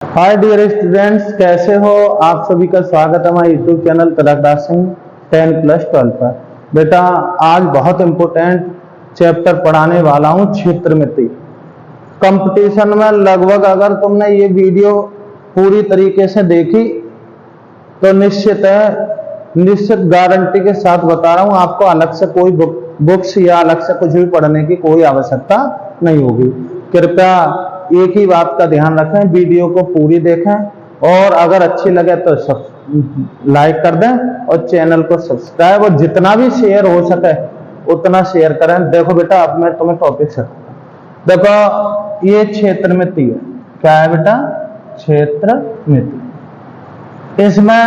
Hi dear students, कैसे हो आप सभी का स्वागत है हमारे यूट्यूब चैनल तरकदार सिंह 10+12 पर। बेटा आज बहुत इम्पोर्टेंट चैप्टर पढ़ाने वाला हूँ, क्षेत्रमिति। कंपटीशन में लगभग अगर तुमने ये वीडियो पूरी तरीके से देखी तो निश्चित गारंटी के साथ बता रहा हूँ, आपको अलग से कोई बुक्स या अलग से कुछ भी पढ़ने की कोई आवश्यकता नहीं होगी। कृपया एक ही बात का ध्यान रखें, वीडियो को पूरी देखें और अगर अच्छी लगे तो लाइक कर दें और चैनल को सब्सक्राइब और जितना भी शेयर हो सके उतना शेयर करें। देखो बेटा, अब मैं तुम्हें टॉपिक से देखो, ये क्षेत्रमिति है। क्या है बेटा? क्षेत्रमिति। इसमें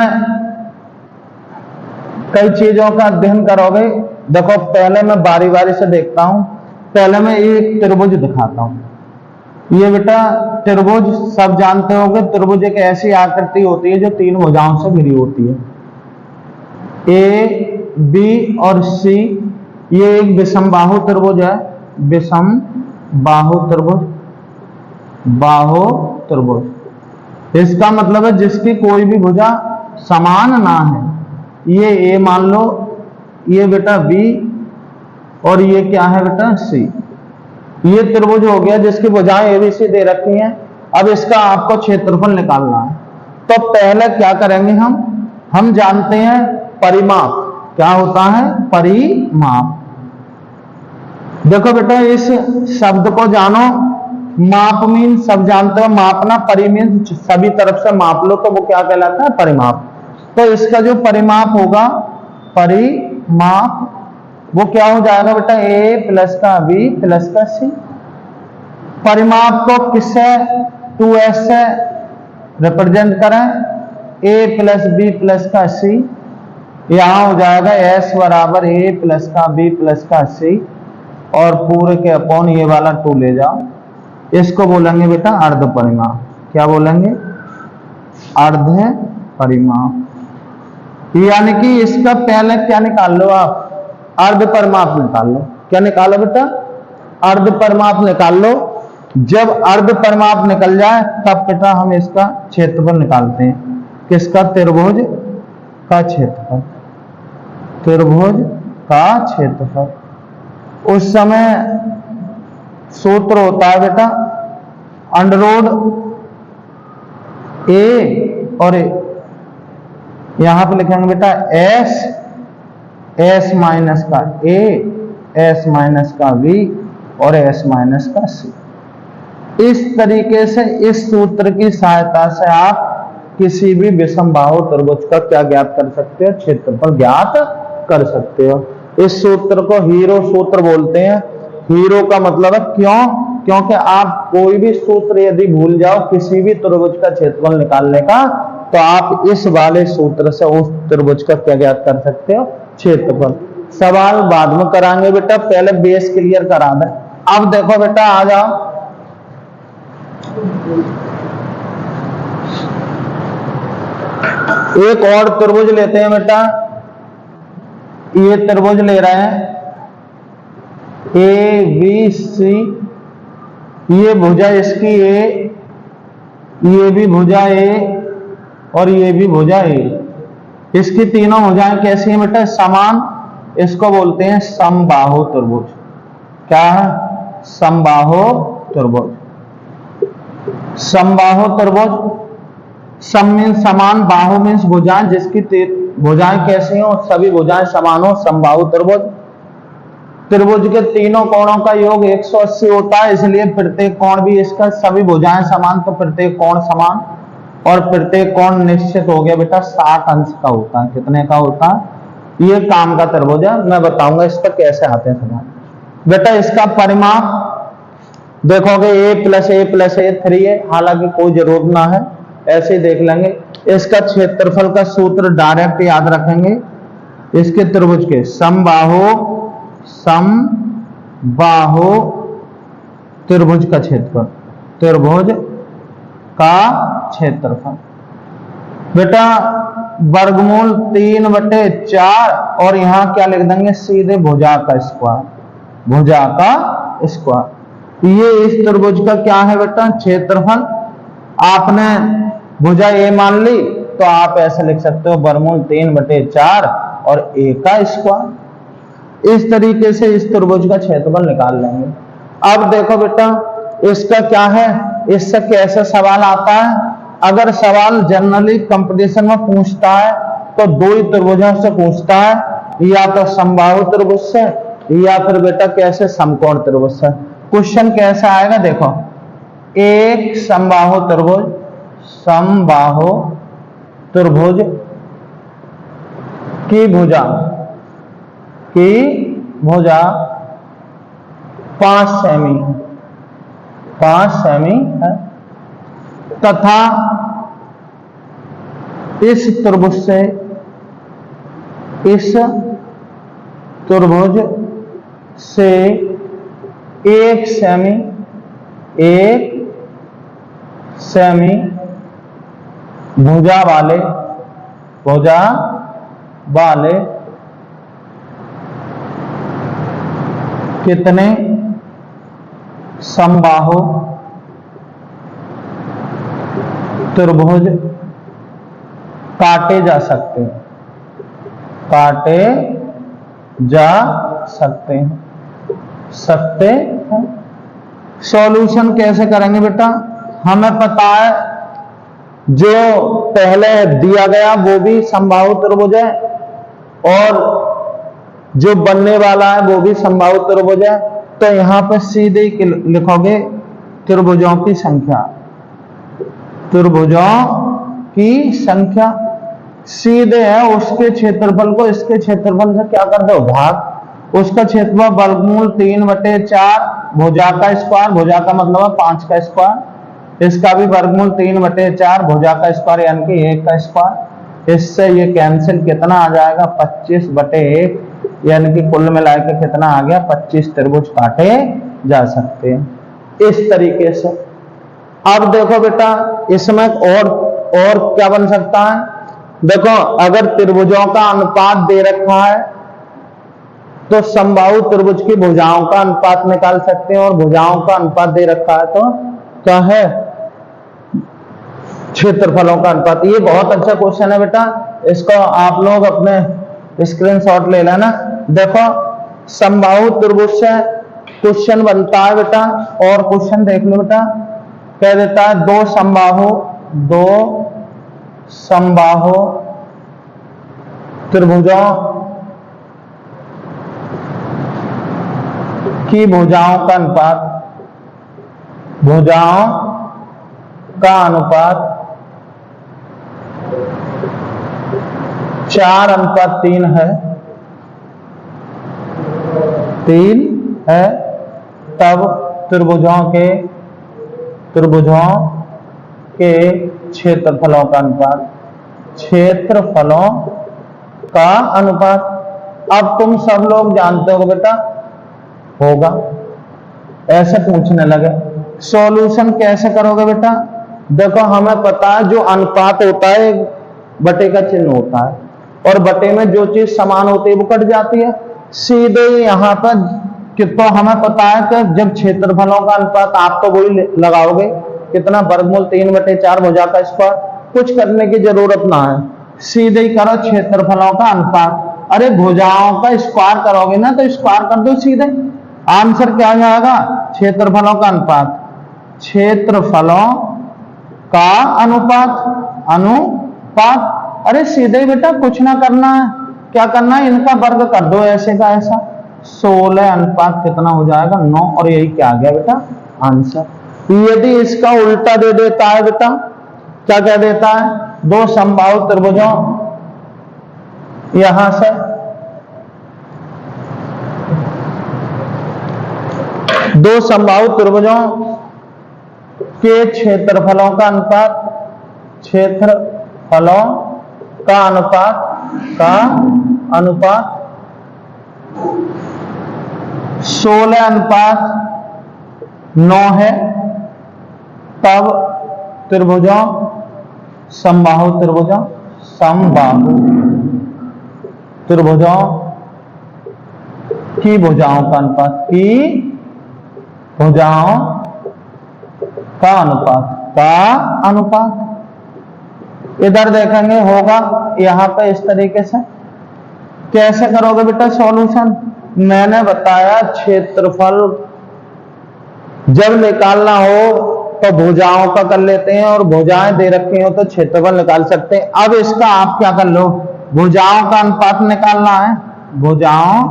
कई चीजों का अध्ययन करोगे। देखो पहले मैं बारी बारी से देखता हूं। पहले मैं एक त्रिभुज दिखाता हूं। ये बेटा त्रिभुज सब जानते होंगे। त्रिभुज एक ऐसी आकृति होती है जो तीन भुजाओं से घिरी होती है, ए, बी और सी। ये एक विषमबाहु त्रिभुज है, विषमबाहु त्रिभुज, बाहु त्रिभुज। इसका मतलब है जिसकी कोई भी भुजा समान ना है। ये ए मान लो, ये बेटा बी और ये क्या है बेटा सी। ये त्रिभुज हो गया जिसकी भुजाएं एबीसी दे रखी हैं। अब इसका आपको क्षेत्रफल निकालना है। तो पहले क्या करेंगे, हम जानते हैं परिमाप। क्या होता है? परिमाप। देखो बेटा इस शब्द को जानो। माप मीन सब जानते हो, मापना। परि मीन सभी तरफ से माप लो, तो वो क्या कहलाता है? परिमाप। तो इसका जो परिमाप होगा, परिमाप, वो क्या हो जाएगा बेटा? ए प्लस का बी प्लस का सी। परिमाप को किससे? 2s से रिप्रेजेंट करें, ए प्लस बी प्लस का सी। यहां हो जाएगा s बराबर ए प्लस का बी प्लस का सी और पूरे के अपॉन ये वाला 2 ले जाओ। इसको बोलेंगे बेटा अर्ध परिमाप। क्या बोलेंगे? अर्ध परिमाप। यानी कि इसका पहले क्या निकाल लो आप? अर्ध परिमाप निकाल लो। क्या निकालो बेटा? अर्ध परिमाप निकाल लो। जब अर्ध परिमाप निकल जाए तब बेटा हम इसका क्षेत्रफल निकालते हैं। किसका? त्रिभुज का क्षेत्रफल। त्रिभुज का क्षेत्रफल। उस समय सूत्र होता है बेटा अंडररूट ए और यहां पे लिखेंगे बेटा एस माइनस का ए, एस माइनस का बी और एस माइनस का सी। इस तरीके से इस सूत्र की सहायता से आप किसी भी विषमबाहु त्रिभुज का क्या ज्ञात कर सकते हो? क्षेत्रफल ज्ञात कर सकते हो। इस सूत्र को हीरो सूत्र बोलते हैं। हीरो का मतलब है क्यों? क्योंकि आप कोई भी सूत्र यदि भूल जाओ किसी भी त्रिभुज का क्षेत्रफल निकालने का, तो आप इस वाले सूत्र से उस त्रिभुज का क्या ज्ञात कर सकते हो? क्षेत्रफल। सवाल बाद में कराएंगे बेटा, पहले बेस क्लियर करा दें। अब देखो बेटा, आ जाओ। एक और त्रिभुज लेते हैं बेटा। ये त्रिभुज ले रहे हैं ए बी सी। ये भुजा इसकी ए, ये भी भुजा ए और ये भी भुजा ए। इसकी तीनों भुजाएं कैसी हैं बेटा? समान। इसको बोलते हैं समबाहु त्रिभुज। क्या है? समबाहु त्रिभुज। समबाहु त्रिभुज। सम मीन्स समान, बाहु मीन्स भुजाएं जिसकी भुजाएं कैसी हो? सभी भुजाएं समान हो, समबाहु त्रिभुज। त्रिभुज के तीनों कोणों का योग 180 होता है, इसलिए प्रत्येक कोण भी इसका, सभी भुजाएं समान तो प्रत्येक कोण समान, और प्रत्येक कोण निश्चित हो गया बेटा 60 अंश का होता है। कितने का होता है? ये काम का त्रिभुज है। मैं बताऊंगा इस पर कैसे आते हैं सवाल। बेटा इसका परिमाप देखोगे ए प्लस ए 3 है, हालांकि कोई जरूरत ना है, ऐसे ही देख लेंगे। इसका क्षेत्रफल का सूत्र डायरेक्ट याद रखेंगे। इसके त्रिभुज के समबाहु त्रिभुज का क्षेत्रफल, त्रिभुज का क्षेत्रफल बेटा वर्गमूल 3/4 और यहां क्या लिख देंगे? सीधे भुजा का स्क्वायर, भुजा का स्क्वायर। ये इस त्रिभुज का क्या है बेटा? क्षेत्रफल। आपने भुजा ए मान ली तो आप ऐसे लिख सकते हो वर्गमूल 3/4 और ए का स्क्वायर। इस तरीके से इस त्रिभुज का क्षेत्रफल निकाल लेंगे। अब देखो बेटा इसका क्या है, इससे कैसे सवाल आता है। अगर सवाल जनरली कंपटीशन में पूछता है तो दो ही त्रिभुजों से पूछता है, या तो समबाहु त्रिभुज से या फिर बेटा कैसे समकोण त्रिभुज से। क्वेश्चन कैसे आएगा देखो, एक समबाहु त्रिभुज की भुजा 5 सेमी है तथा इस त्रिभुज से 1 सेमी भुजा वाले कितने समबाहु त्रिभुज काटे जा सकते हैं। सॉल्यूशन कैसे करेंगे बेटा, हमें पता है जो पहले दिया गया वो भी समबाहु त्रिभुज है और जो बनने वाला है वो भी समबाहु त्रिभुज है। तो यहां पर सीधे लिखोगे त्रिभुजों की संख्या सीधे है, उसके क्षेत्रफल को इसके क्षेत्रफल से क्या कर दो भाग। उसका क्षेत्रफल वर्गमूल 3/4 भुजा का स्क्वायर, भुजा का मतलब है 5 का स्क्वायर, इसका भी वर्गमूल 3/4 भुजा का स्क्वायर यानी कि 1 का स्क्वायर। इससे ये कैंसिल कितना आ जाएगा 25/1 यानी कि कुल मिला के कितना आ गया 25 त्रिभुज काटे जा सकते हैं इस तरीके से। अब देखो बेटा इसमें और क्या बन सकता है, देखो अगर त्रिभुजों का अनुपात दे रखा है तो समबाहु त्रिभुज की भुजाओं का अनुपात निकाल सकते हैं, और भुजाओं का अनुपात दे रखा है तो क्या है क्षेत्रफलों का अनुपात। ये बहुत अच्छा क्वेश्चन है बेटा, इसको आप लोग अपने स्क्रीनशॉट ले लेना। देखो समबाहु त्रिभुज से क्वेश्चन बनता है बेटा, और क्वेश्चन देख लो बेटा, कह देता है दो समबाहु त्रिभुजों की भुजाओं का अनुपात 4:3 है, तब त्रिभुजों के क्षेत्रफलों का अनुपात। अब तुम सब लोग जानते हो बेटा होगा, ऐसे पूछने लगे। सॉल्यूशन कैसे करोगे बेटा, देखो हमें पता है जो अनुपात होता है बटे का चिन्ह होता है, और बटे में जो चीज समान होती है वो कट जाती है। सीधे यहाँ पर तो हमें पता है कि जब क्षेत्रफलों का अनुपात आप तो वही लगाओगे कितना वर्गमूल 3/4 भुजा का स्क्वायर, कुछ करने की जरूरत ना है, सीधे ही करो क्षेत्रफलों का अनुपात। अरे भुजाओं का स्क्वायर करोगे ना तो स्क्वायर कर दो सीधे, आंसर क्या आ जाएगा क्षेत्रफलों का अनुपात। क्षेत्रफलों का अनुपात अरे सीधे बेटा कुछ ना करना है, क्या करना है इनका वर्ग कर दो ऐसे का ऐसा, 16 अनुपात कितना हो जाएगा 9, और यही क्या आ गया बेटा आंसर। यदि इसका उल्टा दे देता है बेटा, क्या कह देता है दो समबाहु त्रिभुजों यहां से दो समबाहु त्रिभुजों के क्षेत्रफलों का अनुपात 16:9 है, तब समबाहु त्रिभुजों की भुजाओं का अनुपात का अनुपात। इधर देखेंगे होगा यहां पे इस तरीके से। कैसे करोगे बेटा सॉल्यूशन? मैंने बताया क्षेत्रफल जब निकालना हो तो भुजाओं का कर लेते हैं, और भुजाएं दे रखी हो तो क्षेत्रफल निकाल सकते हैं। अब इसका आप क्या कर लो, भुजाओं का अनुपात निकालना है, भुजाओं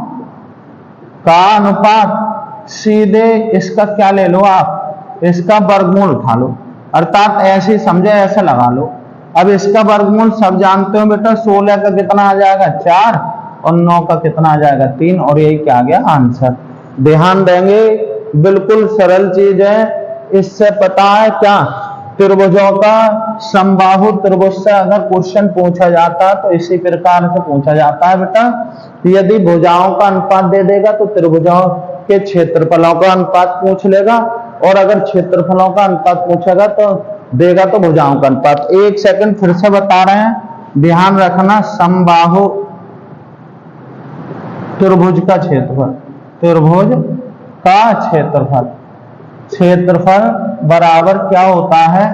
का अनुपात सीधे इसका क्या ले लो आप, इसका वर्गमूल उठा लो, अर्थात ऐसे समझो ऐसे लगा लो। अब इसका वर्गमूल सब जानते हो बेटा, 16 का कितना आ जाएगा 4 और 9 का कितना आ जाएगा 3, और यही क्या आ गया आंसर। ध्यान देंगे बिल्कुल सरल चीज है। इससे पता है क्या, त्रिभुजों का समबाहु त्रिभुज से अगर क्वेश्चन पूछा जाता है तो इसी प्रकार से पूछा जाता है बेटा। यदि भुजाओं का अनुपात दे देगा तो त्रिभुजों के क्षेत्रफलों का अनुपात पूछ लेगा, और अगर क्षेत्रफलों का अनुपात पूछेगा तो देगा तो भुजाओं का अनुपात। एक सेकंड फिर से बता रहे हैं, ध्यान रखना। समबाहु त्रिभुज का क्षेत्रफल, त्रिभुज का क्षेत्रफल, क्षेत्रफल बराबर क्या होता है,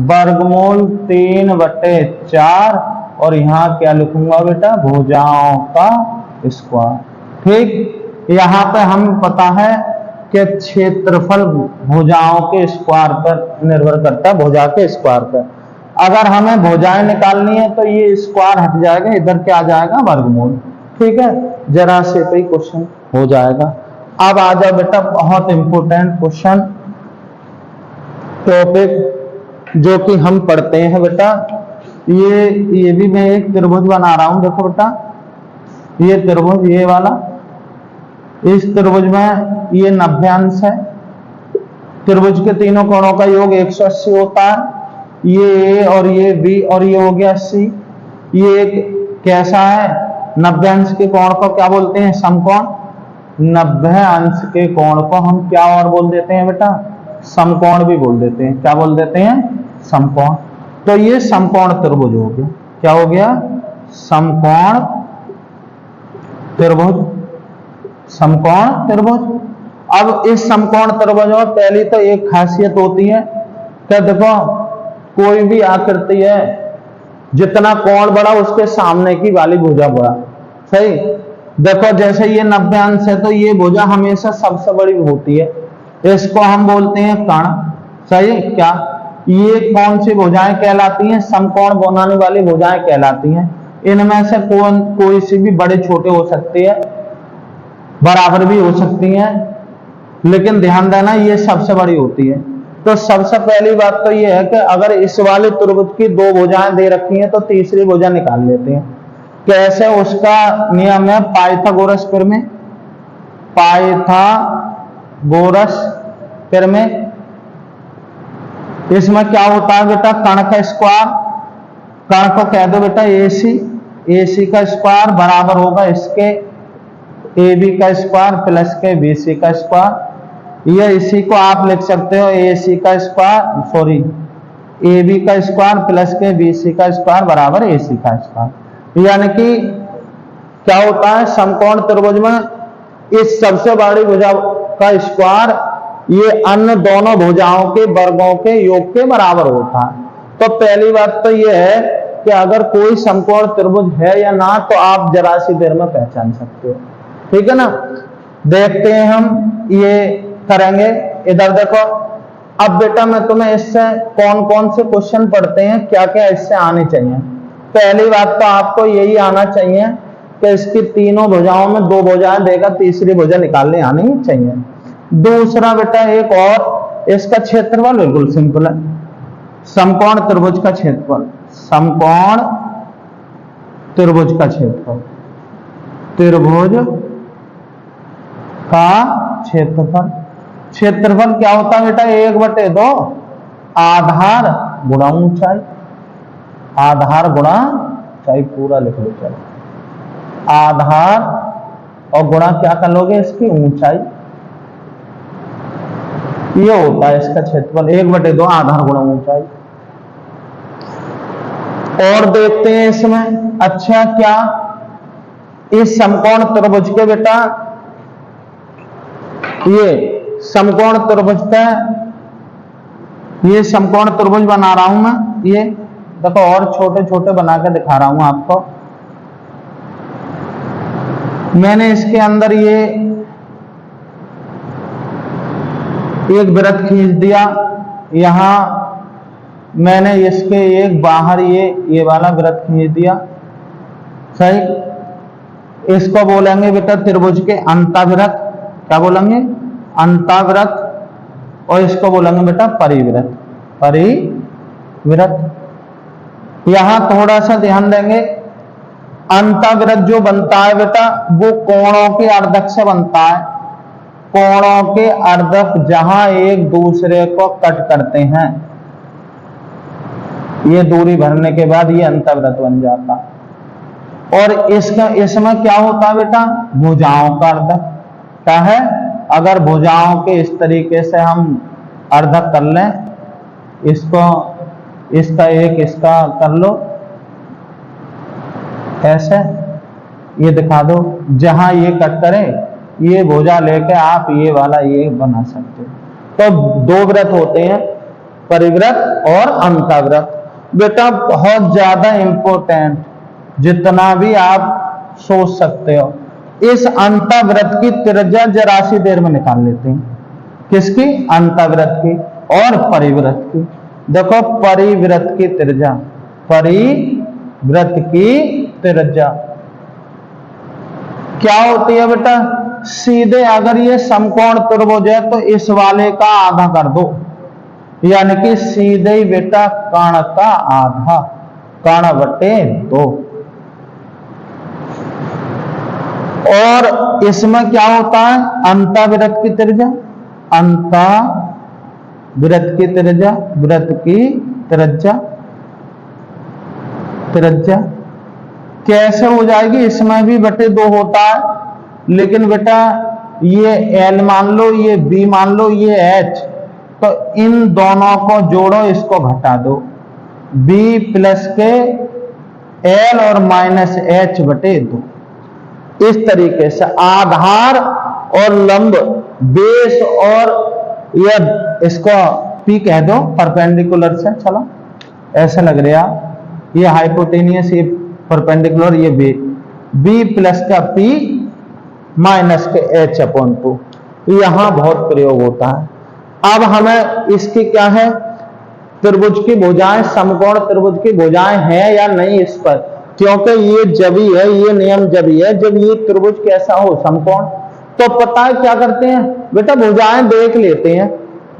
वर्गमूल 3/4, और यहां क्या लिखूंगा बेटा, भुजाओं का स्क्वायर। ठीक, यहां पे हम पता है कि क्षेत्रफल भुजाओं के स्क्वायर पर निर्भर करता है, भुजा के स्क्वायर पर। अगर हमें भुजाएं निकालनी है तो ये स्क्वायर हट जाएगा, इधर क्या आ जाएगा वर्गमूल। ठीक है, जरा से पे क्वेश्चन हो जाएगा। अब आ जाओ बेटा बहुत इंपॉर्टेंट क्वेश्चन टॉपिक जो कि हम पढ़ते हैं बेटा। ये भी मैं एक त्रिभुज बना रहा हूं, देखो बेटा ये त्रिभुज, ये वाला, इस त्रिभुज में ये 90 अंश है। त्रिभुज के तीनों कोणों का योग 180 होता है। ये ए और ये बी और ये हो गया 80। ये एक कैसा है, 90 अंश के कोण को क्या बोलते हैं, समकोण। 90 अंश के कोण को हम क्या और बोल देते हैं बेटा, समकोण भी बोल देते हैं। क्या बोल देते हैं, समकोण। तो ये समकोण त्रिभुज हो गया। क्या हो गया, समकोण त्रिभुज, समकोण त्रिभुज। अब इस समकोण त्रिभुज में पहली तो एक खासियत होती है क्या, देखो कोई भी आकृति है जितना कोण बड़ा उसके सामने की वाली भुजा बड़ा। सही, देखो जैसे ये 90 अंश है तो ये भुजा हमेशा सबसे बड़ी होती है, इसको हम बोलते हैं कर्ण। सही, क्या ये कौन सी भुजाएं कहलाती हैं, समकोण बनाने वाली भुजाएं कहलाती हैं। इनमें से कोई सी भी बड़े छोटे हो सकती है, बराबर भी हो सकती हैं, लेकिन ध्यान देना ये सबसे बड़ी होती है। तो सबसे पहली बात तो ये है कि अगर इस वाले त्रिभुज की 2 भुजाएं दे रखी हैं तो तीसरी भुजा निकाल लेते हैं। कैसे, उसका नियम है पाइथागोरस प्रमेय। पाइथागोरस प्रमेय, इसमें क्या होता है बेटा, कर्ण का स्क्वायर, कर्ण को कह दो बेटा AC, AC का स्क्वायर बराबर होगा इसके AB का स्क्वायर प्लस के BC का स्क्वायर। ये इसी को आप लिख सकते हो AC का स्क्वायर, सॉरी AB का स्क्वायर प्लस के BC का स्क्वायर बराबर AC का स्क्वायर। यानी कि क्या होता है, समकोण त्रिभुज में इस सबसे बड़ी भुजा का स्क्वायर ये अन्य दोनों भुजाओं के वर्गों के योग के बराबर होता है। तो पहली बात तो ये है कि अगर कोई समकोण त्रिभुज है या ना तो आप जरा सी देर में पहचान सकते हो। ठीक है ना, देखते हैं हम ये करेंगे। इधर देखो, अब बेटा मैं तुम्हें इससे कौन कौन से क्वेश्चन पढ़ते हैं, क्या क्या इससे आने चाहिए। पहली बात तो आपको यही आना चाहिए कि इसकी तीनों भुजाओं में 2 भुजाएं देगा, तीसरी भुजा निकालने आनी चाहिए। दूसरा बेटा एक और, इसका क्षेत्रफल बिल्कुल सिंपल है, समकोण त्रिभुज का क्षेत्रफल, समकोण त्रिभुज का क्षेत्रफल, त्रिभुज का क्षेत्रफल। क्षेत्रफल क्या होता है बेटा, 1/2 आधार गुणा ऊंचाई, आधार गुणा ऊंचाई, पूरा लिख लो। चलो, आधार और गुणा क्या कर लोगे, इसकी ऊंचाई। ये होता है इसका क्षेत्रफल, 1/2 आधार गुणा ऊंचाई। और देखते हैं इसमें, अच्छा क्या इस समकोण त्रिभुज के बेटा, ये समकोण त्रिभुज का ये समकोण त्रिभुज बना रहा हूं मैं, ये देखो और छोटे छोटे बना के दिखा रहा हूं आपको। मैंने इसके अंदर ये एक वृत्त खींच दिया, यहां मैंने इसके एक बाहर ये वाला वृत्त खींच दिया, सही। इसको बोलेंगे बेटा त्रिभुज के अंतःवृत्त, क्या बोलेंगे, अंतःवृत्त। और इसको बोलेंगे बेटा परिवृत्त, परिवृत्त। यहां थोड़ा सा ध्यान देंगे, अंतःवृत्त जो बनता है बेटा वो कोणों के अर्धक से बनता है। कोणों के अर्धक जहां एक दूसरे को कट करते हैं, ये दूरी भरने के बाद ये अंतःवृत्त बन जाता। और इसमें क्या होता है बेटा, भुजाओं का अर्धक। क्या है, अगर भुजाओं के इस तरीके से हम अर्धक कर लें, इसको इसका एक इसका कर लो ऐसे, ये दिखा दो, जहां ये कट करे ये भुजा लेके आप ये वाला ये बना सकते हो। तो दो वृत्त होते हैं, परिवृत्त और अंतःवृत्त। बेटा बहुत ज्यादा इंपॉर्टेंट, जितना भी आप सोच सकते हो। इस अंतःवृत्त की त्रिज्या जरा सी देर में निकाल लेते हैं। किसकी, अंतःवृत्त की और परिवृत्त की। देखो परिवृत्त की त्रिज्या, परिवृत्त की त्रिज्या क्या होती है बेटा, सीधे अगर ये समकोण त्रिभुज है तो इस वाले का आधा कर दो, यानी कि सीधे ही बेटा कर्ण का आधा, कर्ण बटे 2। और इसमें क्या होता है, अंतःवृत्त की त्रिज्या, अंतःवृत्त की त्रिज्या, वृत्त की त्रिज्या, त्रिज्या कैसे हो जाएगी, इसमें भी बटे 2 होता है, लेकिन बेटा ये L मान लो, ये B मान लो, ये H, तो इन दोनों को जोड़ो, इसको घटा दो, B प्लस के L और माइनस H बटे 2। इस तरीके से आधार और लंब, बेस और यह, इसको P कह दो परपेंडिकुलर से, चलो ऐसे लग रहा, ये हाइपोटेनियस, ये परपेंडिकुलर, ये B प्लस का P माइनस के H अपॉन 2, यहां बहुत प्रयोग होता है। अब हमें इसकी क्या है, त्रिभुज की भुजाएं, समकोण त्रिभुज की भुजाएं हैं या नहीं इस पर, क्योंकि ये जब ही है, ये नियम जब ही है जब ये त्रिभुज कैसा हो, समकोण। तो पता है क्या करते हैं बेटा, भुजाएं देख लेते हैं।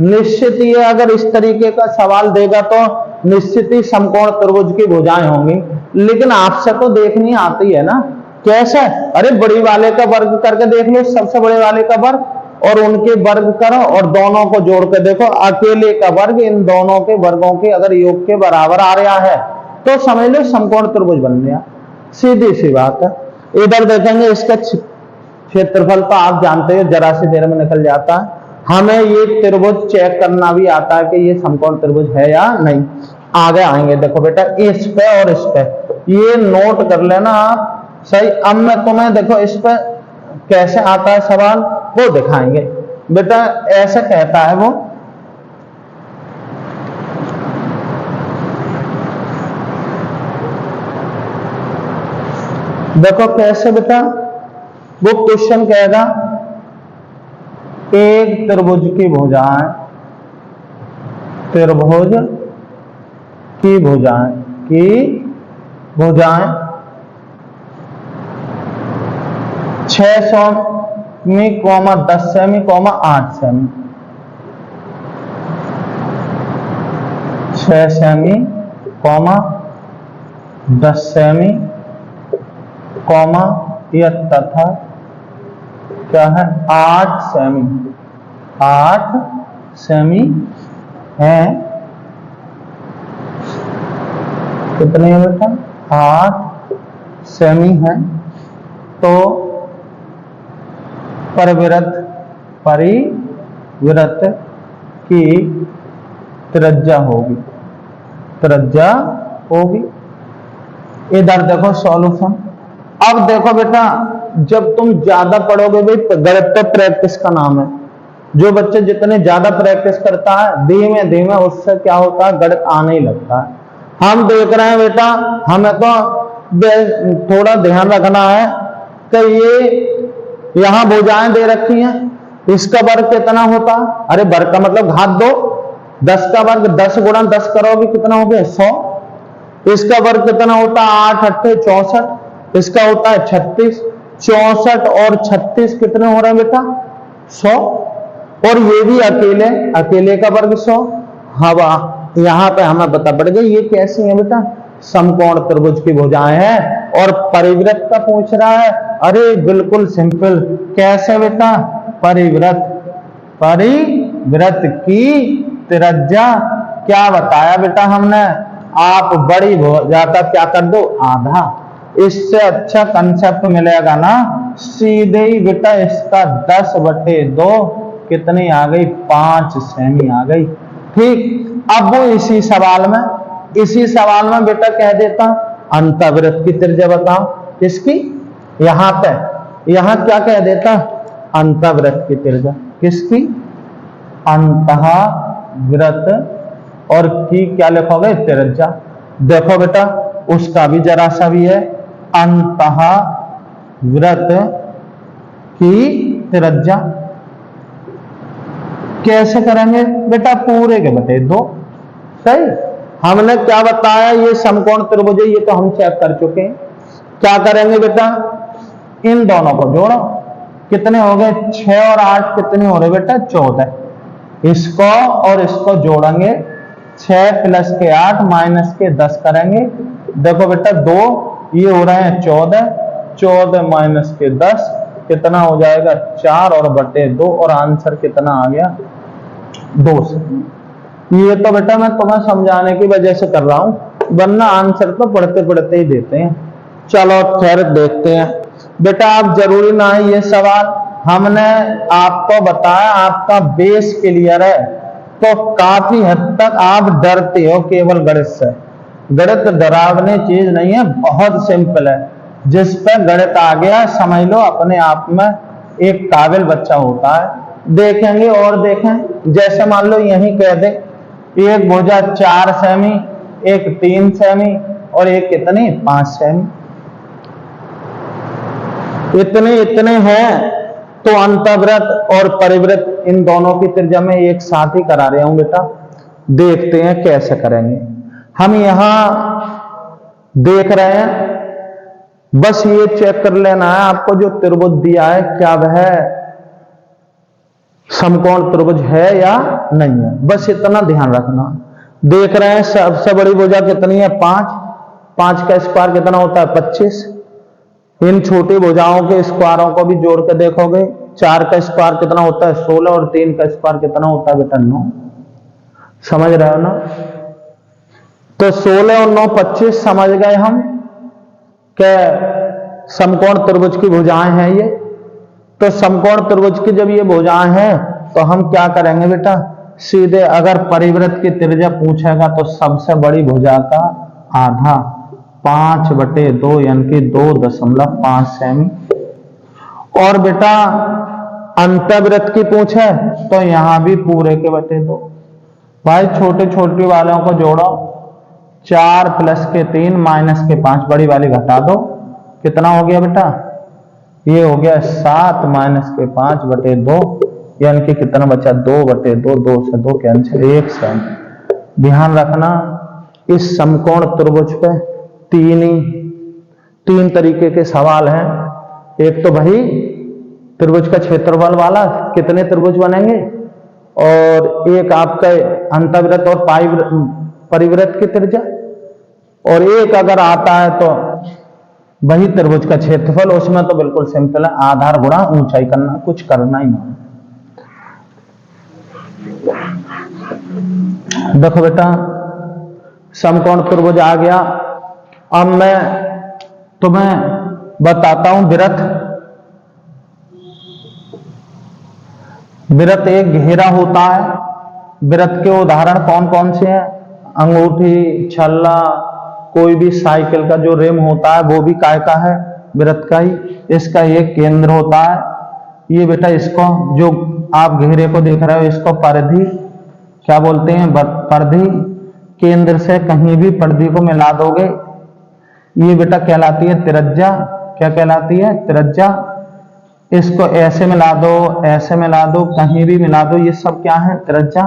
निश्चित ही अगर इस तरीके का सवाल देगा तो निश्चित ही समकोण त्रिभुज की भुजाएं होंगी, लेकिन आपसे तो देखनी आती है ना, कैसे, अरे बड़ी वाले का वर्ग करके देख लो, सबसे बड़े वाले का वर्ग, और उनके वर्ग करो और दोनों को जोड़ के देखो, अकेले का वर्ग इन दोनों के वर्गों के अगर योग के बराबर आ रहा है तो समझ लो समकोण त्रिभुज बन गया, सीधी सी बात है। इधर देखेंगे, इसका क्षेत्रफल तो आप जानते हो जरा सी देर में निकल जाता है। हमें ये त्रिभुज चेक करना भी आता है कि ये समकोण त्रिभुज है या नहीं। आगे आएंगे, देखो बेटा इस पे और इस पे, ये नोट कर लेना आप, सही। अब मैं तुम्हें देखो इस पे कैसे आता है सवाल वो दिखाएंगे। बेटा ऐसे कहता है वो, देखो कैसे बेटा, वो क्वेश्चन कहेगा एक त्रिभुज की भुजाएं, त्रिभुज की भुजाएं, की भुजाएं 6 semi, 10 semi, 8 semi, 6 semi, 10 semi, यह तथा क्या है 8 सेमी, 8 सेमी है। कितने है बेटा, 8 सेमी है। तो परिवृत्त की त्रिज्या होगी, त्रिज्या होगी। इधर देखो सॉल्यूशन। अब देखो बेटा, जब तुम ज्यादा पढ़ोगे भाई, गणित तो प्रैक्टिस का नाम है, जो बच्चे जितने ज्यादा प्रैक्टिस करता है धीमे धीमे उससे क्या होता है, गणित आने ही लगता है। हम देख रहे हैं बेटा, हमें तो थोड़ा ध्यान रखना है कि ये यहां भुजाएं दे रखी हैं, इसका वर्ग कितना होता है, अरे वर्ग का मतलब घात 2, 10 का वर्ग 10 गुणा 10 करोगे कितना हो गया 100, इसका वर्ग कितना होता है 8 8 64, इसका होता है 36, 64 और 36 कितने हो रहे हैं बेटा 100, और ये भी अकेले का वर्ग 100। हवा यहां पे हमें पता पड़ गया ये कैसी है बेटा, समकोण त्रिभुज की भुजाएं हैं, और परिवृत्त का पूछ रहा है, अरे बिल्कुल सिंपल, कैसे बेटा, परिवृत्त की त्रिज्या क्या बताया बेटा हमने, आप बड़ी भुजा का क्या कर दो आधा, इससे अच्छा कंसेप्ट मिलेगा ना, सीधे ही बेटा इसका 10/2 कितनी आ गई 5 सेमी आ गई। ठीक, अब वो इसी सवाल में बेटा कह देता अंतःवृत्त की त्रिज्या बताओ, किसकी, यहां पे यहां क्या कह देता अंतःवृत्त की त्रिज्या, किसकी, अंतःवृत्त, और की क्या लिखोगे त्रिज्या। देखो बेटा उसका भी जरा सा भी है, अंतःवृत्त की त्रिज्या कैसे करेंगे बेटा, पूरे के बटे 2, सही। हमने क्या बताया, ये समकोण त्रिभुज है, ये तो हम चेक कर चुके हैं। क्या करेंगे बेटा, इन दोनों को जोड़ो, कितने हो गए 6 और 8 कितने हो रहे बेटा 14, इसको और इसको जोड़ेंगे, 6 प्लस के 8 माइनस के 10 करेंगे, देखो बेटा 2 ये हो रहे हैं 14, 14 माइनस के 10 कितना हो जाएगा 4 और बटे 2, और आंसर कितना आ गया 2 से। ये तो बेटा मैं तुम्हें समझाने की वजह से कर रहा हूं, वरना आंसर तो पढ़ते पढ़ते ही देते हैं। चलो खैर देखते हैं बेटा, आप जरूरी ना है ये सवाल, हमने आपको बताया आपका बेस क्लियर है, तो काफी हद तक आप डरते हो केवल गणित से। गणित डरावनी चीज नहीं है, बहुत सिंपल है, जिस पर गणित आ गया समझ लो अपने आप में एक काबिल बच्चा होता है। देखेंगे और देखें, जैसे मान लो यही कह दे एक भुजा 4 सेमी, एक 3 सेमी और एक कितनी 5 सेमी, इतने हैं, तो अंतःवृत्त और परिवृत्त इन दोनों की त्रिज्या में एक साथ ही करा रहा हूं बेटा, देखते हैं कैसे करेंगे। हम यहां देख रहे हैं, बस ये चेक कर लेना है आपको जो त्रिभुज दिया है क्या वह समकोण त्रिभुज है या नहीं है, बस इतना ध्यान रखना। देख रहे हैं सबसे बड़ी भुजा कितनी है 5, 5 का स्क्वायर कितना होता है 25, इन छोटी भुजाओं के स्क्वायरों को भी जोड़ के देखोगे, 4 का स्क्वायर कितना होता है 16 और 3 का स्क्वायर कितना होता है बेटा 9, समझ रहे हो ना। तो 16 और 9 25 समझ गए हम क्या समकोण त्रिभुज की भुजाएं हैं ये। तो समकोण त्रिभुज की जब ये भुजाएं हैं तो हम क्या करेंगे बेटा, सीधे अगर परिवृत्त की त्रिज्या पूछेगा तो सबसे बड़ी भुजा का आधा 5/2 यानी कि 2.5 सेमी, और बेटा अंतःवृत्त की पूछे तो यहां भी पूरे के बटे 2। भाई छोटे छोटे वालों को जोड़ो, 4 प्लस के 3 माइनस के 5, बड़ी वाली घटा दो, कितना हो गया बेटा, ये हो गया 7 माइनस के 5/2 यानी कि कितना बचा 2/2, 2 से 2 कैंसिल, 1 सेमी। ध्यान रखना इस समकोण त्रिभुज पे तीन तरीके के सवाल हैं, एक तो भाई त्रिभुज का क्षेत्रफल वाला कितने त्रिभुज बनेंगे, और एक आपका अंतःवृत्त और परिवृत्त की त्रिज्या, और एक अगर आता है तो वही त्रिभुज का क्षेत्रफल, उसमें तो बिल्कुल सिंपल है, आधार गुणा ऊंचाई करना, कुछ करना ही नहीं। देखो बेटा समकोण त्रिभुज आ गया, अब मैं तुम्हें बताता हूं वृत्त। वृत्त एक घेरा होता है, वृत्त के उदाहरण कौन कौन से हैं, अंगूठी, छल्ला, कोई भी साइकिल का जो रिम होता है वो भी काय का है, वृत्त का ही, इसका एक केंद्र होता है। ये बेटा इसको जो आप घेरे को देख रहे हो, इसको परिधि क्या बोलते हैं, परिधि। केंद्र से कहीं भी परिधि को मिला दोगे, ये बेटा कहलाती है त्रिज्या। क्या कहलाती है, त्रिज्या। इसको ऐसे मिला दो, ऐसे मिला दो, कहीं भी मिला दो, ये सब क्या है, त्रिज्या।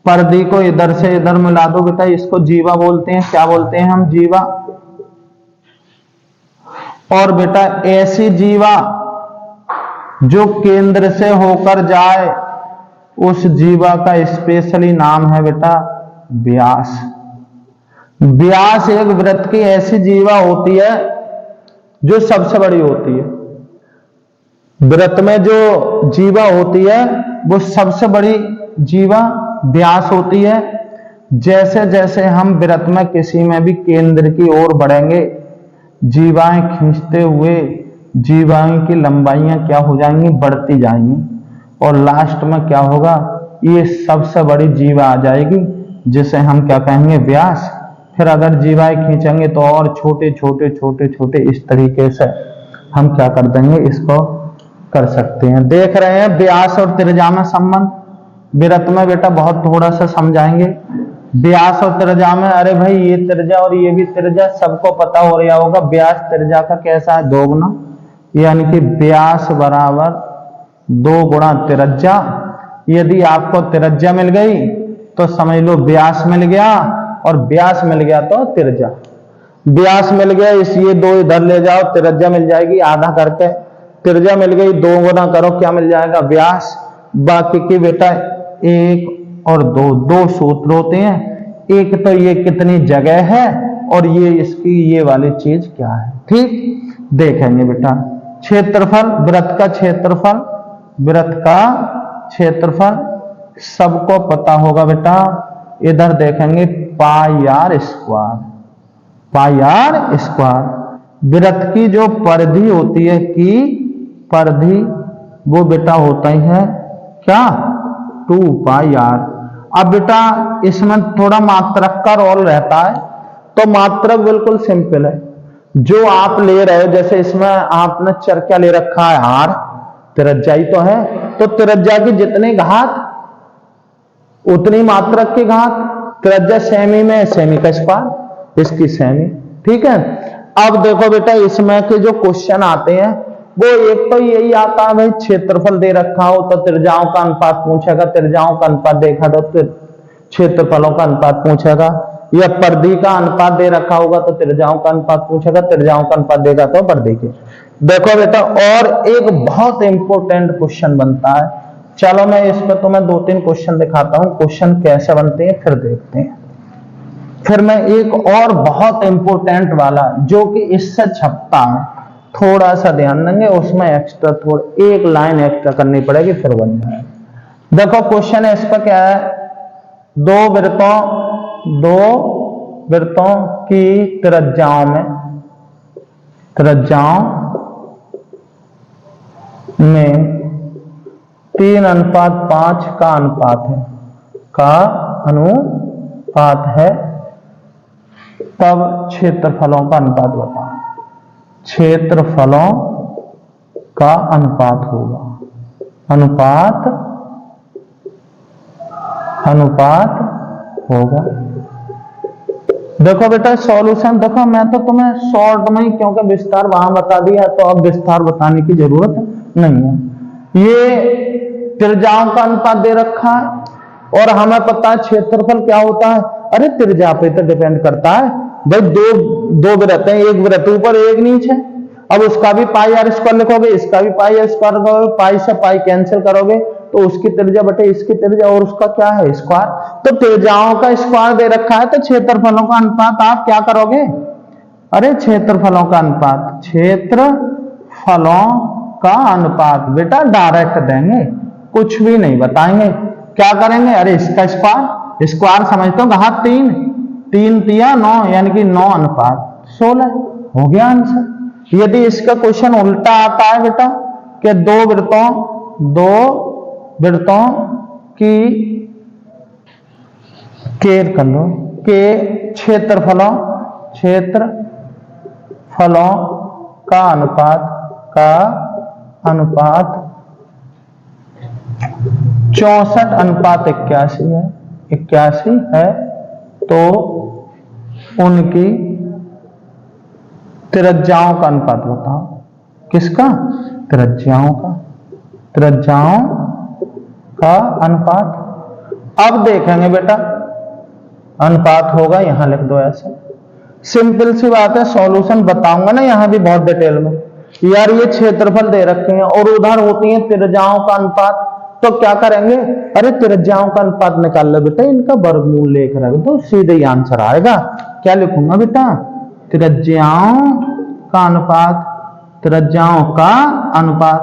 परिधि को इधर से इधर मिला दो बेटा, इसको जीवा बोलते हैं। क्या बोलते हैं हम, जीवा। और बेटा ऐसी जीवा जो केंद्र से होकर जाए, उस जीवा का स्पेशली नाम है बेटा व्यास। व्यास एक वृत्त की ऐसी जीवा होती है जो सबसे बड़ी होती है। वृत्त में जो जीवा होती है वो सबसे बड़ी जीवा व्यास होती है। जैसे जैसे हम वृत्त में किसी में भी केंद्र की ओर बढ़ेंगे, जीवाएं खींचते हुए जीवाएं की लंबाइयां क्या हो जाएंगी, बढ़ती जाएंगी, और लास्ट में क्या होगा, ये सबसे बड़ी जीवा आ जाएगी जिसे हम क्या कहेंगे, व्यास। फिर अगर जीवाएं खींचेंगे तो और छोटे छोटे छोटे छोटे इस तरीके से हम क्या कर देंगे, इसको कर सकते हैं। देख रहे हैं व्यास और त्रिज्या में संबंध। वृत्त में बेटा बहुत थोड़ा सा समझाएंगे। व्यास और त्रिज्या में, अरे भाई ये त्रिज्या और ये भी त्रिज्या, सबको पता हो रहा होगा। व्यास त्रिज्या का कैसा है, दोगुना, यानी कि व्यास बराबर 2 गुणा त्रिज्या। यदि आपको त्रिज्या मिल गई तो समझ लो व्यास मिल गया, और व्यास मिल गया तो त्रिज्या। व्यास मिल गया, इस ये 2 इधर ले जाओ, त्रिज्या मिल जाएगी आधा करके। त्रिज्या मिल गई, 2 गुना करो, क्या मिल जाएगा, व्यास। बाकी की बेटा 1 और 2 सूत्र होते हैं। एक तो ये कितनी जगह है, और ये इसकी ये वाली चीज क्या है, ठीक। देखेंगे बेटा क्षेत्रफल, वृत्त का क्षेत्रफल, वृत्त का क्षेत्रफल सबको पता होगा बेटा। इधर देखेंगे pi r square, pi r square. वृत्त की जो परिधि होती है, की परिधि, वो बेटा होता ही है क्या, 2 पाई आर। अब बेटा इसमें थोड़ा मात्रक का रोल रहता है, तो मात्रक बिल्कुल सिंपल है। जो आप ले रहे हो, जैसे इसमें आपने चर क्या ले रखा है, आर, त्रिज्या ही तो है, तो त्रिज्या की जितनी घात उतनी मात्रक की घात। त्रिज्या सेमी में, सेमी का स्क्वायर, इसकी सेमी, ठीक है। अब देखो बेटा इसमें के जो क्वेश्चन आते हैं वो एक तो यही आता है, भाई क्षेत्रफल दे रखा हो तो त्रिज्याओं का अनुपात पूछेगा, त्रिज्याओं का अनुपात देखा तो क्षेत्रफलों का अनुपात पूछेगा, या परिधि का अनुपात दे रखा होगा तो त्रिज्याओं का अनुपात पूछेगा, त्रिज्याओं का अनुपात देगा तो परिधि के। देखो बेटा और एक बहुत इंपॉर्टेंट क्वेश्चन बनता है, चलो मैं इस पर तुम्हें 2-3 क्वेश्चन दिखाता हूं, क्वेश्चन कैसे बनते हैं फिर देखते हैं। फिर मैं एक और बहुत इंपॉर्टेंट वाला जो कि इससे छपता है, थोड़ा सा ध्यान देंगे, उसमें एक्स्ट्रा थोड़ा 1 लाइन एक्स्ट्रा करनी पड़ेगी फिर बन जाए। देखो क्वेश्चन है, इस पर क्या है, 2 वृत्तों की त्रिज्याओं में 3:5 का अनुपात है, तब क्षेत्रफलों का अनुपात बताओ। क्षेत्रफलों का अनुपात होगा, अनुपात होगा। देखो बेटा सॉल्यूशन, देखो मैं तो तुम्हें शॉर्ट में ही, क्योंकि विस्तार वहां बता दिया तो अब विस्तार बताने की जरूरत नहीं है। ये त्रिज्याओं का अनुपात दे रखा है और हमें पता है क्षेत्रफल क्या होता है। अरे त्रिज्या पे तो डिपेंड करता है भाई, दो वृत्त हैं, एक वृत्त ऊपर एक नीचे, अब उसका भी पाई आर स्क्वायर लिखोगे, इसका भी पाई आर स्क्वायर लिखोगे, पाई से पाई कैंसिल करोगे तो उसकी त्रिज्या बटे इसकी त्रिज्या, और उसका क्या है, स्क्वायर। तो त्रिज्याओं का स्क्वायर दे रखा है, तो क्षेत्रफलों का अनुपात आप क्या करोगे, अरे क्षेत्रफलों का अनुपात, क्षेत्रफलों का अनुपात बेटा डायरेक्ट देंगे, कुछ भी नहीं बताएंगे। क्या करेंगे, अरे इसका स्क्वायर, स्क्वायर समझते हो, घात 3 तिया 9, यानी कि 9:16 हो गया आंसर। यदि इसका क्वेश्चन उल्टा आता है बेटा कि 2 वृत्तों की केयर कर लो के क्षेत्रफलों का अनुपात 64:81 है, 81 है, तो उनकी त्रिज्याओं का अनुपात बताओ। किसका? त्रिज्याओं का, त्रिज्याओं का अनुपात। अब देखेंगे बेटा, अनुपात होगा, यहां लिख दो ऐसे। सिंपल सी बात है, सॉल्यूशन बताऊंगा ना यहां भी बहुत डिटेल में। यार ये क्षेत्रफल दे रखे हैं और उधर होती है त्रिज्याओं का अनुपात, तो क्या करेंगे? अरे त्रिज्याओं का अनुपात निकाल लो बेटा, इनका वर्गमूल लेख रख दो, सीधे ही आंसर आएगा। क्या लिखूंगा बेटा? त्रिज्याओं का अनुपात, त्रिज्याओं का अनुपात।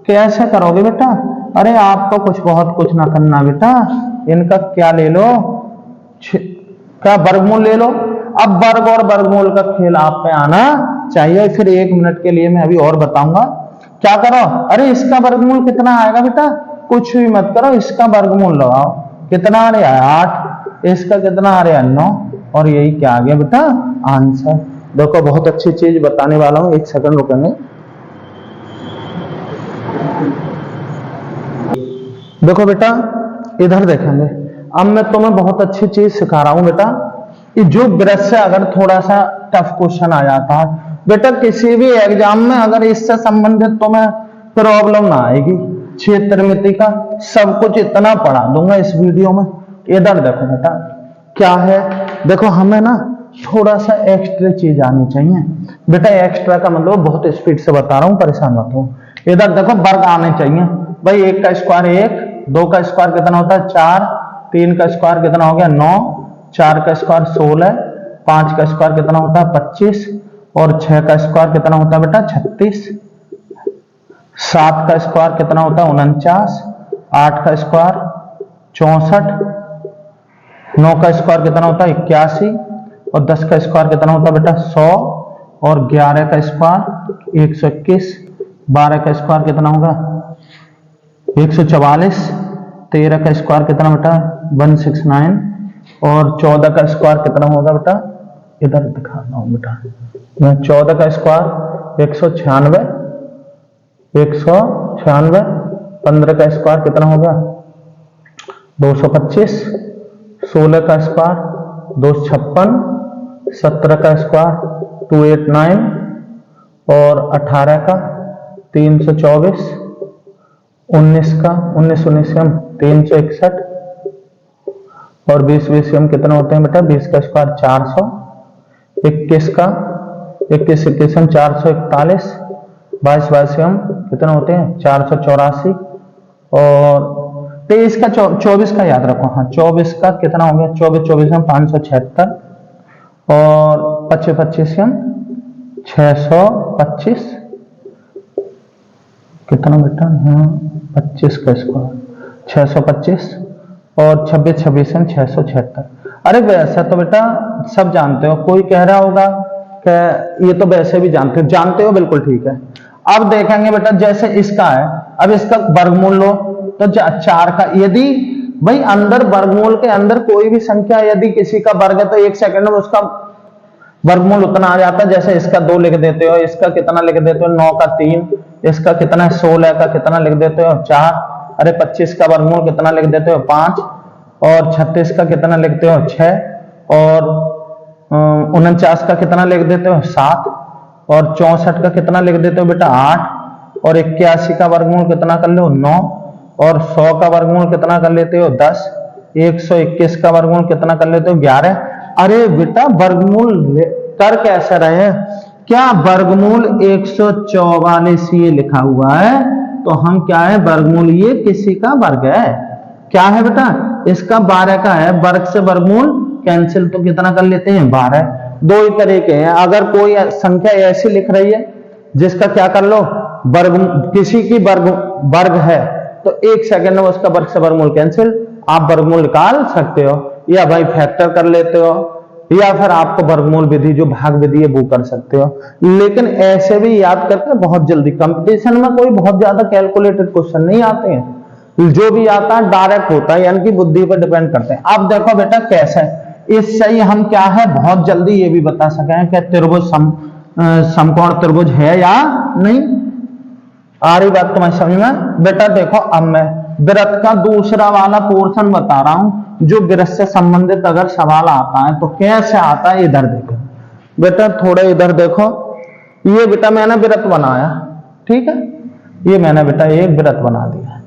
कैसे करोगे बेटा? अरे आपको कुछ ना करना बेटा, इनका क्या ले लो, क्या वर्गमूल ले लो। अब वर्ग और वर्गमूल का खेल आप पे आना चाहिए। फिर 1 मिनट के लिए मैं अभी और बताऊंगा। क्या करो? अरे इसका वर्गमूल कितना आएगा बेटा? कुछ भी मत करो, इसका वर्गमूल लगाओ। कितना आ रहा है? 8। इसका कितना आ रहा है? 9। और यही क्या आ गया बेटा? आंसर। देखो बहुत अच्छी चीज बताने वाला हूं, 1 सेकंड रुकेंगे। देखो बेटा, इधर देखेंगे। अब मैं तुम्हें बहुत अच्छी चीज सिखा रहा हूं बेटा। कि जो ब्रश से अगर थोड़ा सा टफ क्वेश्चन आ जाता है बेटा, किसी भी एग्जाम में अगर इससे संबंधित तुम्हें प्रॉब्लम ना आएगी। क्षेत्रमिति का सब कुछ इतना पढ़ा दूंगा इस वीडियो में। इधर देखो बेटा, क्या है? देखो हमें ना थोड़ा सा एक्स्ट्रा चीज आनी चाहिए बेटा। एक्स्ट्रा का मतलब बहुत स्पीड से बता रहा हूं, परेशान मत हो। इधर देखो वर्ग आने चाहिए भाई। 1 का स्क्वायर 1, 2 का स्क्वायर कितना होता है? 4, 3 का स्क्वायर कितना हो गया? 9, 4 का स्क्वायर 16, 5 का स्क्वायर कितना होता है? 25, और 6 का स्क्वायर कितना होता है बेटा? 36, 7 का स्क्वायर कितना होता है? 49, 8 का स्क्वायर 64, 9 का स्क्वायर कितना होता है? 81, और 10 का स्क्वायर कितना होता है बेटा? 100, और 11 का स्क्वायर 121, 12 का स्क्वायर कितना होगा? 144, 13 का स्क्वायर कितना बेटा? 169, और 14 का स्क्वायर कितना होगा बेटा? इधर दिखा रहा हूं बेटा, 14 का स्क्वायर 196, 196, 15 का स्क्वायर कितना होगा? 225, 16 का स्क्वायर 256, 17 का स्क्वायर 289, और 18 का 324, 19 का 19 361, और 20 कितना होते हैं बेटा? 20 का स्क्वायर 400, 21 का 21 441, 22 कितना होते हैं? 484, और 23 का 24 का याद रखो। हाँ 24 का कितना हो गया? 24 576, और 25 625 कितना बेटा? हाँ 25 का स्क्वायर 625, और 26 676। अरे वैसा तो बेटा सब जानते हो। कोई कह रहा होगा कि ये तो वैसे भी जानते हो, बिल्कुल ठीक है। अब देखेंगे बेटा, जैसे इसका है, अब इसका वर्गमूल लो तो 4 का, यदि भाई अंदर वर्गमूल के अंदर कोई भी संख्या यदि किसी का वर्ग है तो 1 सेकंड में उसका वर्गमूल उतना आ जाता है। जैसे इसका 2 लिख देते हो, इसका कितना लिख देते हो? 9 का 3, इसका कितना है? 16 का कितना लिख देते हो? 4, अरे 25 का वर्गमूल कितना लिख देते हो? 5, और 36 का कितना लिखते हो? 6, और 49 का कितना लिख देते हो? 7, और 64 का कितना लिख देते हो बेटा? 8, और 81 का वर्गमूल कितना कर लो? 9, और 100 का वर्गमूल कितना कर लेते हो? 10, 121 का वर्गमूल कितना कर लेते हो? 11। अरे बेटा वर्गमूल कर कैसे रहे? क्या वर्गमूल 144 ये लिखा हुआ है, तो हम क्या है? वर्गमूल ये किसी का वर्ग है। क्या है बेटा? इसका 12 का है। वर्ग से वर्गमूल कैंसिल, तो कितना कर लेते हैं? 12। दो ही तरीके हैं। अगर कोई संख्या ऐसी लिख रही है जिसका क्या कर लो? वर्ग, किसी की वर्ग है, तो 1 सेकंड में उसका वर्ग से वर्गमूल कैंसिल, आप वर्गमूल निकाल सकते हो, या भाई फैक्टर कर लेते हो, या फिर आपको वर्गमूल विधि जो भाग विधि है वो कर सकते हो। लेकिन ऐसे भी याद करके बहुत जल्दी, कंपटीशन में कोई बहुत ज्यादा कैलकुलेटेड क्वेश्चन नहीं आते हैं। जो भी आता है डायरेक्ट होता है, यानी कि बुद्धि पर डिपेंड करते हैं। अब देखो बेटा कैसे, इससे ही हम क्या है बहुत जल्दी ये भी बता सके कि त्रिभुज समकोण त्रिभुज है या नहीं। आ रही बात तुम्हारी समझ में? बेटा देखो, अब मैं वृत्त का दूसरा वाला पोर्शन बता रहा हूं, जो वृत्त से संबंधित अगर सवाल आता है तो कैसे आता है, इधर देखो बेटा, थोड़ा इधर देखो। ये बेटा मैंने वृत्त बनाया, ठीक है, ये मैंने बेटा एक वृत्त बना दिया,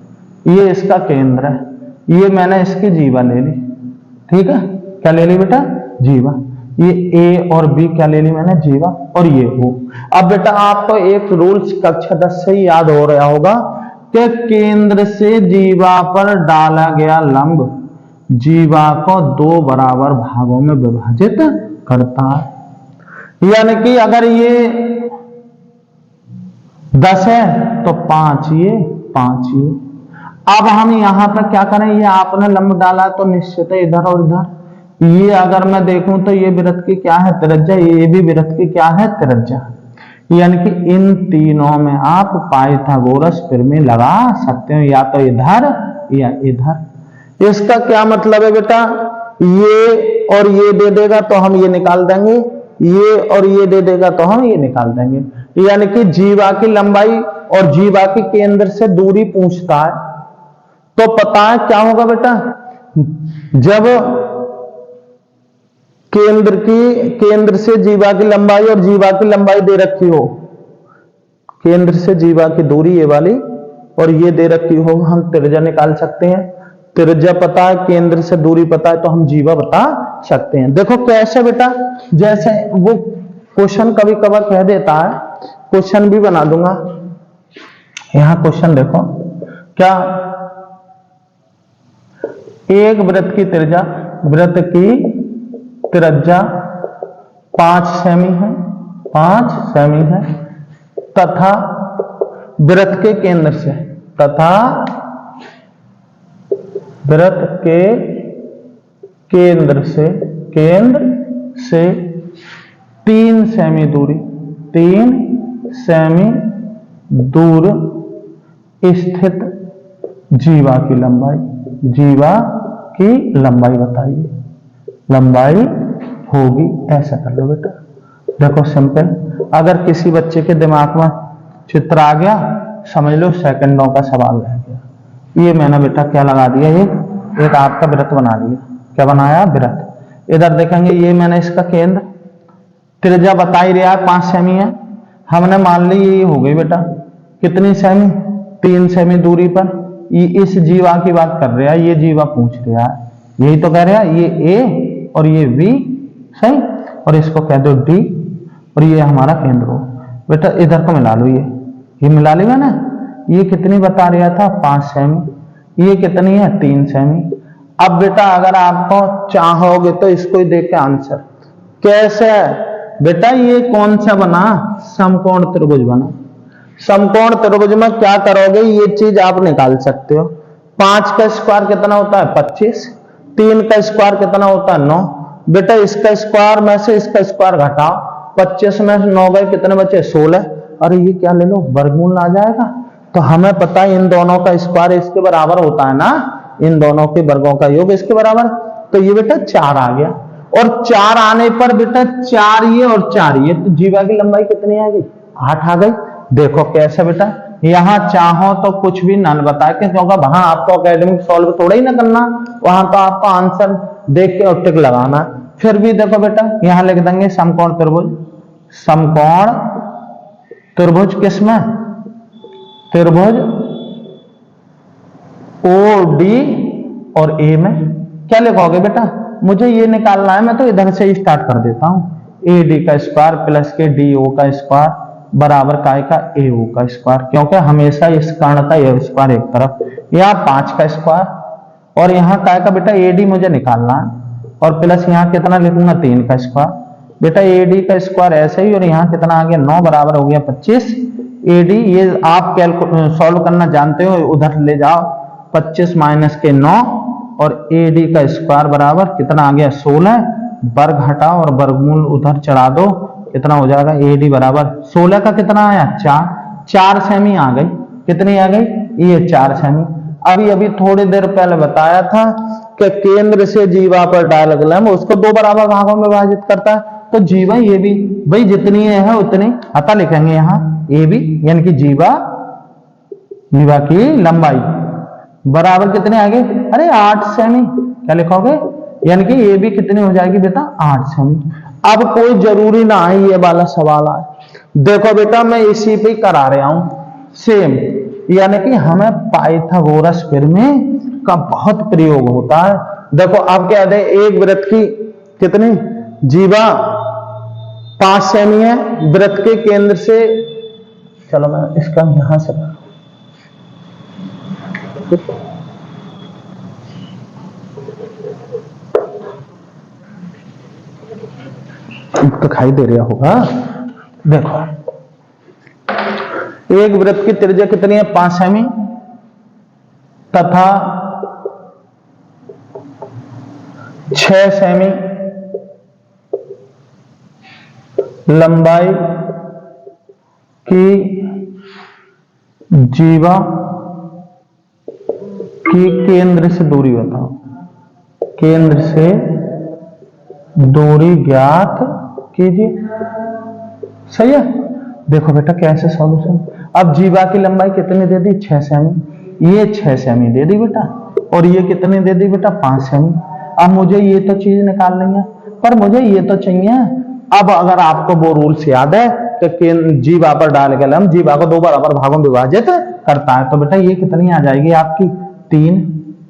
ये इसका केंद्र है, ये मैंने इसकी जीवा ले ली, ठीक है, क्या ले ली बेटा, जीवा। ये ए और बी क्या ले ली मैंने, जीवा, और ये हो। अब बेटा आपको एक रूल्स कक्षा 10 से ही याद हो रहा होगा कि केंद्र से जीवा पर डाला गया लंब जीवा को 2 बराबर भागों में विभाजित करता है। यानी कि अगर ये 10 है तो 5 ये 5 ये। अब हम यहां पर क्या करें, ये आपने लंब डाला तो निश्चित है इधर और इधर। ये अगर मैं देखूं तो ये वृत्त की क्या है, त्रिज्या, ये भी वृत्त की क्या है, त्रिज्या। यानी कि इन तीनों में आप पाइथागोरस प्रमेय लगा सकते हो, या तो इधर या इधर। इसका क्या मतलब है बेटा, ये और ये दे देगा तो हम ये निकाल देंगे, ये और ये दे देगा तो हम ये निकाल देंगे। यानी कि जीवा की लंबाई और जीवा के केंद्र से दूरी पूछता है, तो पता है क्या होगा बेटा, जब केंद्र से जीवा की लंबाई और जीवा की लंबाई दे रखी हो, केंद्र से जीवा की दूरी ये वाली और ये दे रखी हो, हम त्रिज्या निकाल सकते हैं। त्रिज्या पता है, केंद्र से दूरी पता है, तो हम जीवा बता सकते हैं। देखो कैसे बेटा, जैसे वो क्वेश्चन कभी कभार कह देता है, क्वेश्चन भी बना दूंगा। यहां क्वेश्चन देखो, क्या एक वृत्त की त्रिज्या, वृत्त की त्रिज्या 5 सेमी है, 5 सेमी है, तथा वृत्त के केंद्र से, तथा वृत्त के केंद्र से 3 सेमी दूरी, 3 सेमी दूर स्थित जीवा की लंबाई, जीवा की लंबाई बताइए, लंबाई होगी, ऐसा कर लो बेटा। देखो सिंपल, अगर किसी बच्चे के दिमाग में चित्र आ गया, समझ लो सेकंडों का सवाल रह गया। ये मैंने बेटा क्या लगा दिया, एक आपका वृत्त बना दिया। क्या बनाया, वृत्त। इधर देखेंगे, ये मैंने इसका केंद्र, त्रिज्या बता ही रहा है 5 सेमी है, हमने मान ली ये हो गई बेटा कितनी सेमी, 3 सेमी दूरी पर। ये इस जीवा की बात कर रहा है, ये जीवा पूछ रहा है, यही तो कह रहा है, ये ए और ये बी, सही, और इसको कह दो डी, और ये हमारा केंद्र हो। बेटा इधर को मिला लो, ये मिला लिया ना, ये कितनी बता रहा था, 5 सेमी, ये कितनी है, 3 सेमी। अब बेटा अगर आपको चाहोगे तो इसको ही देख के आंसर कैसे, बेटा ये कौन सा बना, समकोण त्रिभुज बना। समकोण त्रिभुज में क्या करोगे, ये चीज आप निकाल सकते हो। 5 का स्क्वायर कितना होता है, 25, 3 का स्क्वायर कितना होता है, 9। बेटा इसका स्क्वायर में से इसका स्क्वायर घटाओ, 25 में 9 गए, कितने बचे, 16। अरे ये क्या ले लो, वर्गमूल आ जाएगा। तो हमें पता है इन दोनों का स्क्वायर इसके बराबर होता है ना, इन दोनों के वर्गों का योग इसके बराबर। तो ये बेटा 4 आ गया, और 4 आने पर बेटा 4 ये और 4 ये, तो जीवा की लंबाई कितनी आ गई, 8 आ गई। देखो कैसे बेटा, यहां चाहो तो कुछ भी नन बता के, क्योंकि वहां आपको एकेडमिक सॉल्व थोड़ा ही ना करना, वहां तो आपको आंसर देख के और टिक लगाना। फिर भी देखो बेटा यहां लिख देंगे समकोण त्रिभुज, समकोण त्रिभुज किसमें, त्रिभुज ओ डी और ए में। क्या लिखोगे बेटा, मुझे ये निकालना है, मैं तो इधर से ही स्टार्ट कर देता हूं। ए डी का स्क्वायर प्लस के डी ओ का स्क्वायर बराबर काय का, ए ओ का स्क्वायर, क्योंकि हमेशा इस कर्ण का ये स्क्वायर एक तरफ, यहाँ 5 का स्क्वायर और यहाँ काय का बेटा ए डी मुझे निकालना है, और प्लस यहाँ कितना लिखूंगा, 3 का स्क्वायर। बेटा ए डी का स्क्वायर ऐसे ही, और यहाँ कितना आ गया, 9 बराबर हो गया 25। ए डी ये आप सॉल्व करना जानते हो, उधर ले जाओ, 25 माइनस के 9, और ए डी का स्क्वायर बराबर कितना आ गया, 16। वर्ग हटाओ और वर्गमूल उधर चढ़ा दो, कितना हो जाएगा, ए डी बराबर 16 का कितना आया, 4 सेमी आ गई। कितनी आ गई, ये 4 सेमी। अभी थोड़ी देर पहले बताया था कि केंद्र से जीवा पर डायल लंब उसको 2 बराबर भागों में विभाजित करता है, तो जीवा ये भी भाई जितनी है उतनी अतः लिखेंगे यहाँ ए बी, यानी कि जीवा की लंबाई, बराबर कितने आ गए? अरे 8 सेमी। क्या लिखोगे? यानी कि ये भी कितनी हो जाएगी बेटा? 8 सेमी। अब कोई जरूरी ना है ये वाला सवाल आए। देखो बेटा मैं इसी पे करा रहा हूं सेम, यानी कि हमें पाइथागोरस प्रमेय का बहुत प्रयोग होता है। देखो अब क्या है, एक वृत्त की कितनी जीवा 5 सेमी है, वृत्त के केंद्र से, चलो मैं इसका यहां से दिखाई दे रहा होगा। देखो एक वृत्त की त्रिज्या कितनी है? 5 सेमी तथा 6 सेमी लंबाई की जीवा की केंद्र से दूरी बताओ। केंद्र से दूरी ज्ञात कीजिए। सही है। देखो बेटा कैसे सॉल्यूशन। अब जीवा की लंबाई कितनी दे दी? 6 सेमी। ये 6 सेमी दे दी बेटा, और ये कितनी दे दी बेटा? 5 सेमी। अब मुझे ये तो चीज निकालनी है, पर मुझे ये तो चाहिए। अब अगर आपको वो रूल्स याद है कि जीवा पर डाल के लंब जीवा को 2 बराबर भागों में विभाजित करता है, तो बेटा ये कितनी आ जाएगी आपकी? 3।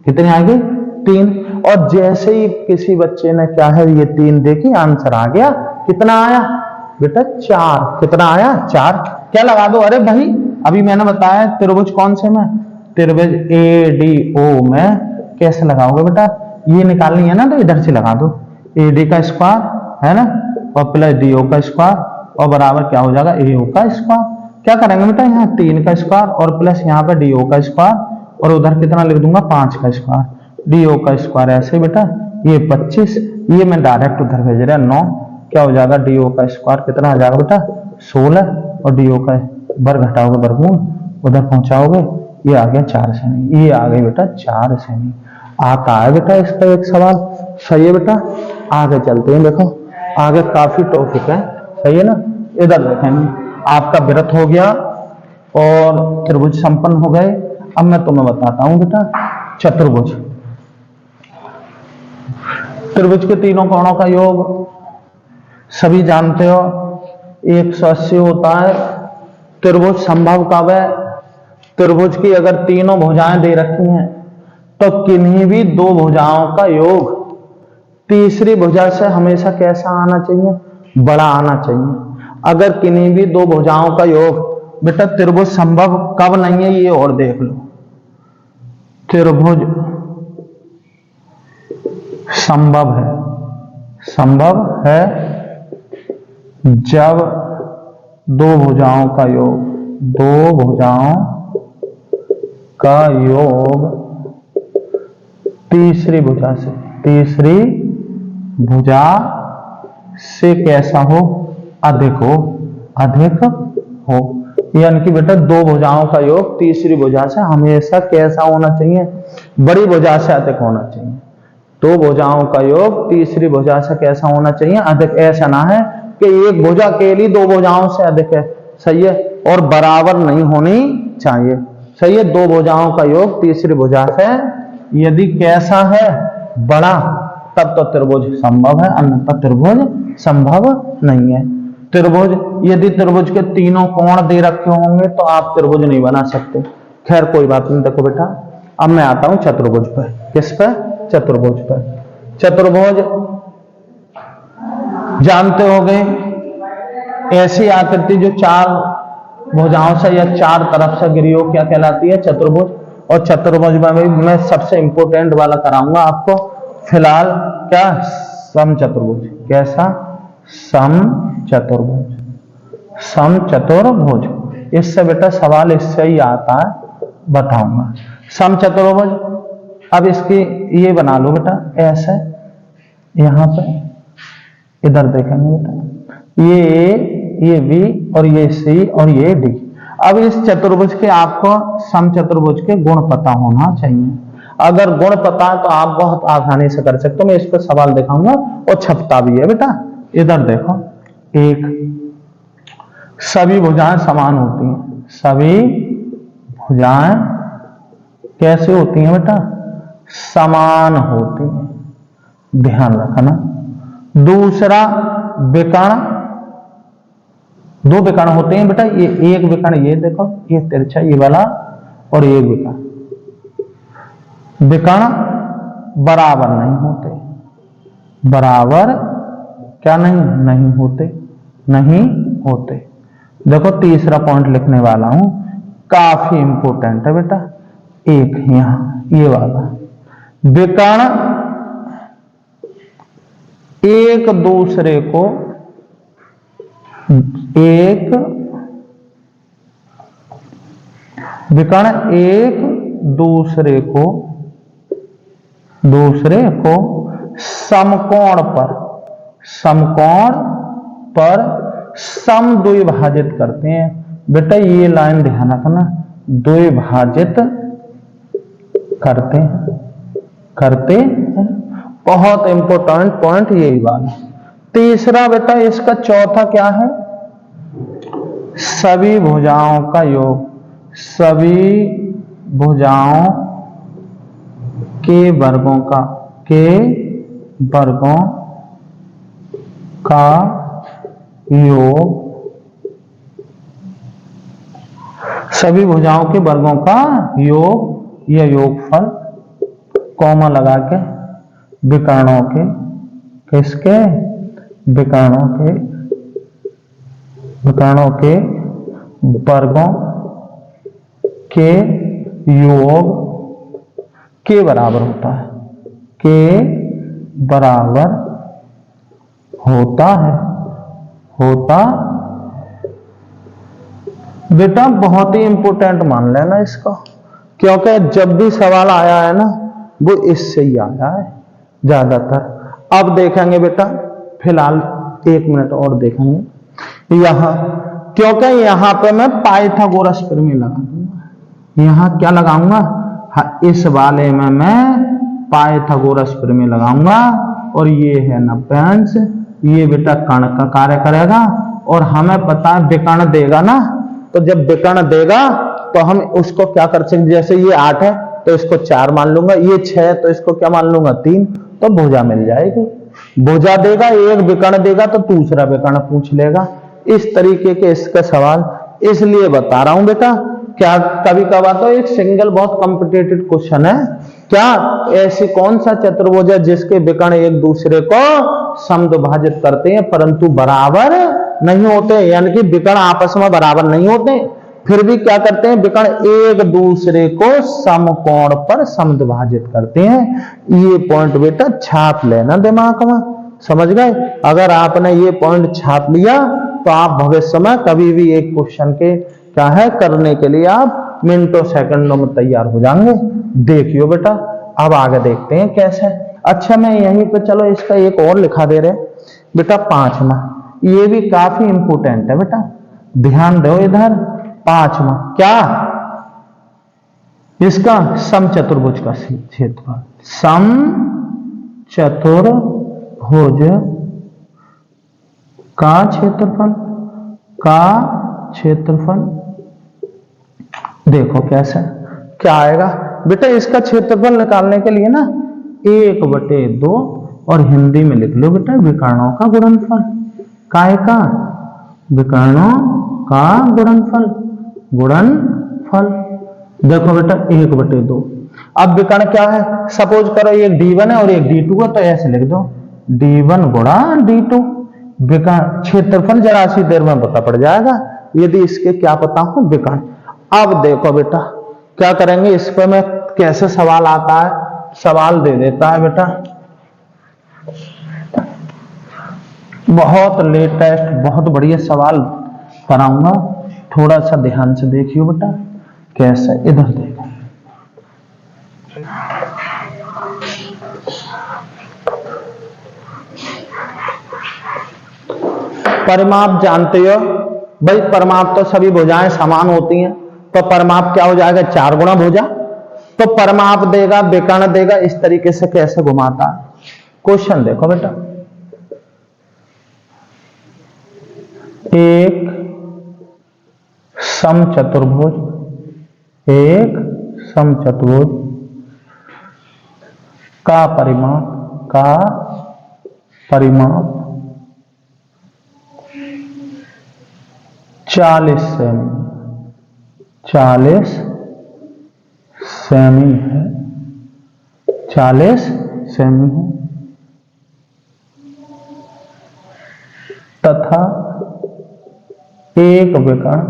कितनी आएगी? 3। और जैसे ही किसी बच्चे ने क्या है ये 3 देखी, आंसर आ गया। कितना आया बेटा? 4। कितना आया? 4। क्या लगा दो? अरे भाई अभी मैंने बताया त्रिभुज कौन से में? त्रिभुज ADO में। कैसे लगाओगे बेटा? ये निकालनी है ना, तो इधर से लगा दो। AD का स्क्वायर है ना, और प्लस DO का स्क्वायर, और बराबर क्या हो जाएगा? AO का स्क्वायर। क्या करेंगे बेटा? यहाँ 3 का स्क्वायर और प्लस यहाँ पे DO का स्क्वायर, और उधर कितना लिख दूंगा? 5 का स्क्वायर। DO का स्क्वायर ऐसे बेटा, ये 25, ये मैं डायरेक्ट उधर भेज रहा 9। क्या हो जाएगा? DO का स्क्वायर कितना आ जाएगा बेटा? 16, और DO का वर्ग घटाओगे वर्गमूल, उधर पहुंचाओगे, ये आ गया 4 सेमी। ये आ गई बेटा 4 सेमी। आता है बेटा इसका एक सवाल। सही है बेटा, आगे चलते हैं। देखो आगे काफी टॉपिक है। सही है ना। इधर देखेंगे, आपका व्रत हो गया और त्रिभुज संपन्न हो गए। अब मैं तुम्हें बताता हूं बेटा चतुर्भुज। त्रिभुज के तीनों कोणों का योग सभी जानते हो 180 होता है। त्रिभुज संभव कब है? त्रिभुज की अगर तीनों भुजाएं दे रखी हैं तो किन्हीं भी 2 भुजाओं का योग तीसरी भुजा से हमेशा कैसा आना चाहिए? बड़ा आना चाहिए। अगर किन्हीं भी 2 भुजाओं का योग, बेटा त्रिभुज संभव कब नहीं है ये और देख लो। त्रिभुज संभव है, संभव है जब 2 भुजाओं का योग, 2 भुजाओं का योग तीसरी भुजा से, तीसरी भुजा से कैसा हो? अधिक हो, अधिक हो। यानी कि बेटा 2 भुजाओं का योग तीसरी भुजा से हमेशा कैसा होना चाहिए? बड़ी भुजा से अधिक होना चाहिए। 2 भुजाओं का योग तीसरी भुजा से कैसा होना चाहिए? अधिक। ऐसा ना है कि एक भुजा अकेली 2 भुजाओं से अधिक है। सही है। और बराबर नहीं होनी चाहिए। सही है। 2 भुजाओं का योग तीसरी भुजा से यदि कैसा है? बड़ा, तब तो त्रिभुज संभव है, अन्यथा त्रिभुज संभव नहीं है। त्रिभुज, यदि त्रिभुज के तीनों कोण दे रखे होंगे तो आप त्रिभुज नहीं बना सकते। खैर कोई बात नहीं। देखो बेटा अब मैं आता हूं चतुर्भुज पर। किस पर? चतुर्भुज पर। चतुर्भुज जानते होंगे ऐसी आकृति जो 4 भुजाओं से या 4 तरफ से घिरी हो, क्या कहलाती है? चतुर्भुज। और चतुर्भुज में मैं सबसे इंपोर्टेंट वाला कराऊंगा आपको फिलहाल। क्या? समचतुर्भुज। कैसा? समचतुर्भुज। समचतुर्भुज। इससे बेटा सवाल इससे ही आता है, बताऊंगा। समचतुर्भुज, अब इसकी ये बना लो बेटा ऐसे, यहां पे इधर देखेंगे बेटा, ये बी और ये सी और ये डी। अब इस चतुर्भुज के आपको समचतुर्भुज के गुण पता होना चाहिए। अगर गुण पता है तो आप बहुत आसानी से कर सकते हो। मैं इस पर सवाल दिखाऊंगा और छपता भी है बेटा। इधर देखो, एक, सभी भुजाएं समान होती हैं, सभी भुजाएं कैसे होती हैं बेटा? समान होती हैं, ध्यान रखना। दूसरा विकर्ण, दो विकर्ण होते हैं बेटा, ये एक विकर्ण, ये देखो ये तिरछा ये वाला, और एक विकर्ण, विकर्ण बराबर नहीं होते, बराबर क्या नहीं होते, नहीं होते। देखो तीसरा पॉइंट लिखने वाला हूं, काफी इंपोर्टेंट है बेटा, एक यहां ये वाला, विकर्ण एक दूसरे को, एक विकर्ण एक दूसरे को समकोण पर समद्विभाजित करते हैं। बेटा ये लाइन ध्यान रखना, द्विभाजित करते हैं। बहुत इंपॉर्टेंट पॉइंट यही वाला। तीसरा बेटा इसका चौथा क्या है? सभी भुजाओं का योग, सभी भुजाओं के वर्गों का योग, सभी भुजाओं के वर्गों का योग या योगफल, कॉमा लगा के विकर्णों के, किसके? विकर्णों के वर्गों के योग के बराबर होता है, के बराबर होता बेटा। बहुत ही इंपॉर्टेंट मान लेना इसको, क्योंकि जब भी सवाल आया है ना वो इससे ही आया है ज्यादातर। अब देखेंगे बेटा, फिलहाल 1 मिनट और देखेंगे यहां, क्योंकि यहां पे मैं पाइथागोरस प्रमेय लगा दूंगा। यहां क्या लगाऊंगा? हाँ, इस वाले में मैं पाइथागोरस प्रमेय लगाऊंगा, और ये है 90 अंश, ये बेटा कर्ण का कार्य करेगा। और हमें पता है विकर्ण देगा ना, तो जब विकर्ण देगा तो हम उसको क्या कर सकते, जैसे ये 8 है तो इसको 4 मान लूंगा, ये 6 है तो इसको क्या मान लूंगा 3, तो भुजा मिल जाएगी। भुजा देगा, एक विकर्ण देगा तो दूसरा विकर्ण पूछ लेगा। इस तरीके के इसका सवाल इसलिए बता रहा हूं बेटा, क्या कभी कभार तो एक सिंगल बहुत कॉम्पिटिटिव क्वेश्चन है, क्या ऐसी कौन सा चतुर्भुज है जिसके विकर्ण एक दूसरे को समद्विभाजित करते हैं परंतु बराबर नहीं होते, यानी कि विकर्ण आपस में बराबर नहीं होते, फिर भी क्या करते हैं, विकर्ण एक दूसरे को समकोण पर समद्विभाजित करते हैं। ये पॉइंट बेटा छाप लेना दिमाग में, समझ गए? अगर आपने ये पॉइंट छाप लिया तो आप भविष्य में कभी भी एक क्वेश्चन के क्या है करने के लिए आप मिनटों सेकंडों में तैयार हो जाएंगे। देखियो बेटा, अब आगे देखते हैं कैसे। अच्छा, मैं यहीं पे चलो इसका एक और लिखा दे रहे बेटा, 5वां, ये भी काफी इंपोर्टेंट है बेटा, ध्यान दो इधर। 5वां क्या? इसका समचतुर्भुज का क्षेत्रफल, समचतुर्भुज का क्षेत्रफल देखो कैसे क्या आएगा बेटा। इसका क्षेत्रफल निकालने के लिए ना 1/2 और हिंदी में लिख लो बेटा विकर्णों का गुणनफल। काय का? विकर्णों का गुणनफल। देखो बेटा 1/2। अब विकर्ण क्या है? सपोज करो एक D1 है और एक D2 है, तो ऐसे लिख दो D1 गुणा D2। विकर्ण क्षेत्रफल जरा सी देर में पता पड़ जाएगा यदि इसके क्या पता हो विकर्ण। अब देखो बेटा क्या करेंगे, इस पर मैं कैसे सवाल आता है, सवाल दे देता है बेटा, बहुत लेटेस्ट बहुत बढ़िया सवाल कराऊंगा, थोड़ा सा ध्यान से देखियो बेटा कैसे। इधर देखो, परिमाप जानते हो भाई, परिमाप तो सभी भुजाएं समान होती हैं, तो परिमाप क्या हो जाएगा 4 गुणा भुजा। तो परिमाप देगा, विकर्ण देगा, इस तरीके से कैसे घुमाता है। क्वेश्चन देखो बेटा, एक समचतुर्भुज समचतुर्भुज का परिमाप 40 सेमी, 40 सेमी है, 40 सेमी है तथा एक विकर्ण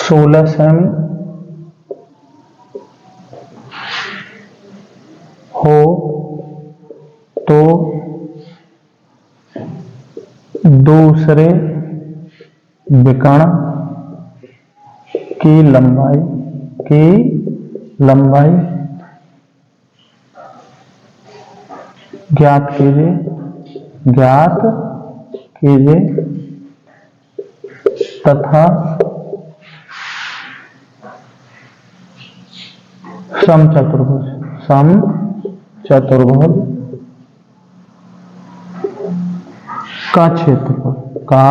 16 सेमी हो तो दूसरे विकर्ण की लंबाई ज्ञात कीजिए तथा समचतुर्भुज का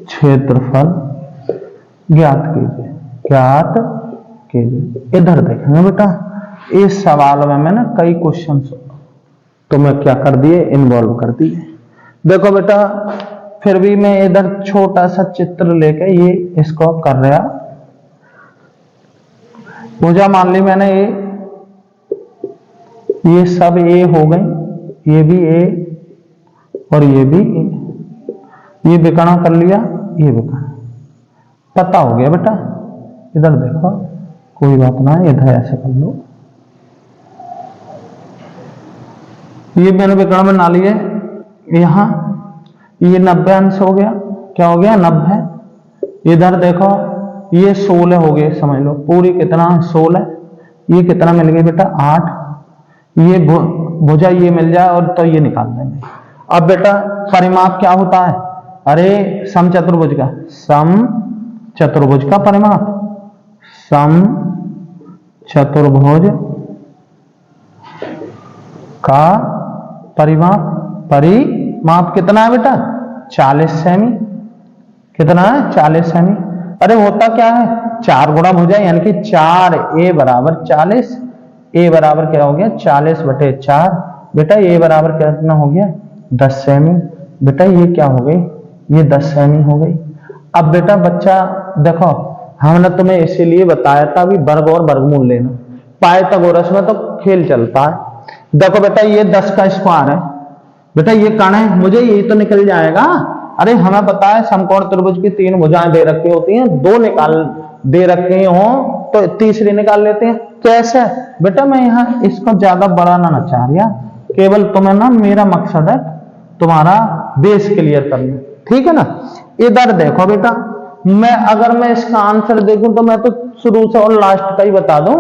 क्षेत्रफल ज्ञात कीजिए। इधर देखेंगे बेटा, इस सवाल में मैंने कई क्वेश्चन तो मैं क्या कर दिए, इन्वॉल्व कर दिए। देखो बेटा, फिर भी मैं इधर छोटा सा चित्र लेके ये इसको कर रहा। मुझे मान ली मैंने ये सब ए हो गए, ये भी ए और ये भी ए, ये विकर्ण कर लिया, ये विकर्ण पता हो गया बेटा। इधर देखो, कोई बात ना, इधर ऐसे कर लो, ये मैंने विकर्ण बना लिए। यहां ये 90 अंश हो गया, क्या हो गया 90। इधर देखो ये 16 हो गए, समझ लो पूरी कितना 16, ये कितना मिल गया बेटा 8, ये भुजा ये मिल जाए और तो ये निकाल देंगे। अब बेटा परिमाप क्या होता है, अरे समचतुर्भुज का परिमाप, समचतुर्भुज का परिमाप कितना है बेटा 40 सेमी, कितना है 40 सेमी। अरे होता क्या है, 4 गुणा भुजा यानी कि 4a बराबर 40, a बराबर क्या हो गया 40/4, बेटा a बराबर कितना हो गया 10 सेमी। बेटा ये क्या हो गई, ये 10 सेमी हो गई। अब बेटा बच्चा देखो, हमने तुम्हें इसीलिए बताया था भी वर्ग और वर्गमूल लेना, पाइथागोरस में तो खेल चलता है। देखो बेटा ये 10 का स्क्वायर है, बेटा ये कण है, मुझे ये तो निकल जाएगा। अरे हमें पता है समकोण त्रिभुज की 3 भुजाएं दे रखी होती हैं, 2 निकाल दे रखी हो तो तीसरी निकाल लेते हैं। कैसे बेटा, मैं यहाँ इसको ज्यादा बढ़ाना ना चाह रहा, केवल तुम्हें ना मेरा मकसद है तुम्हारा बेस क्लियर करना, ठीक है ना। इधर देखो बेटा, अगर मैं इसका आंसर देखूं तो मैं तो शुरू से और लास्ट का ही बता दूं।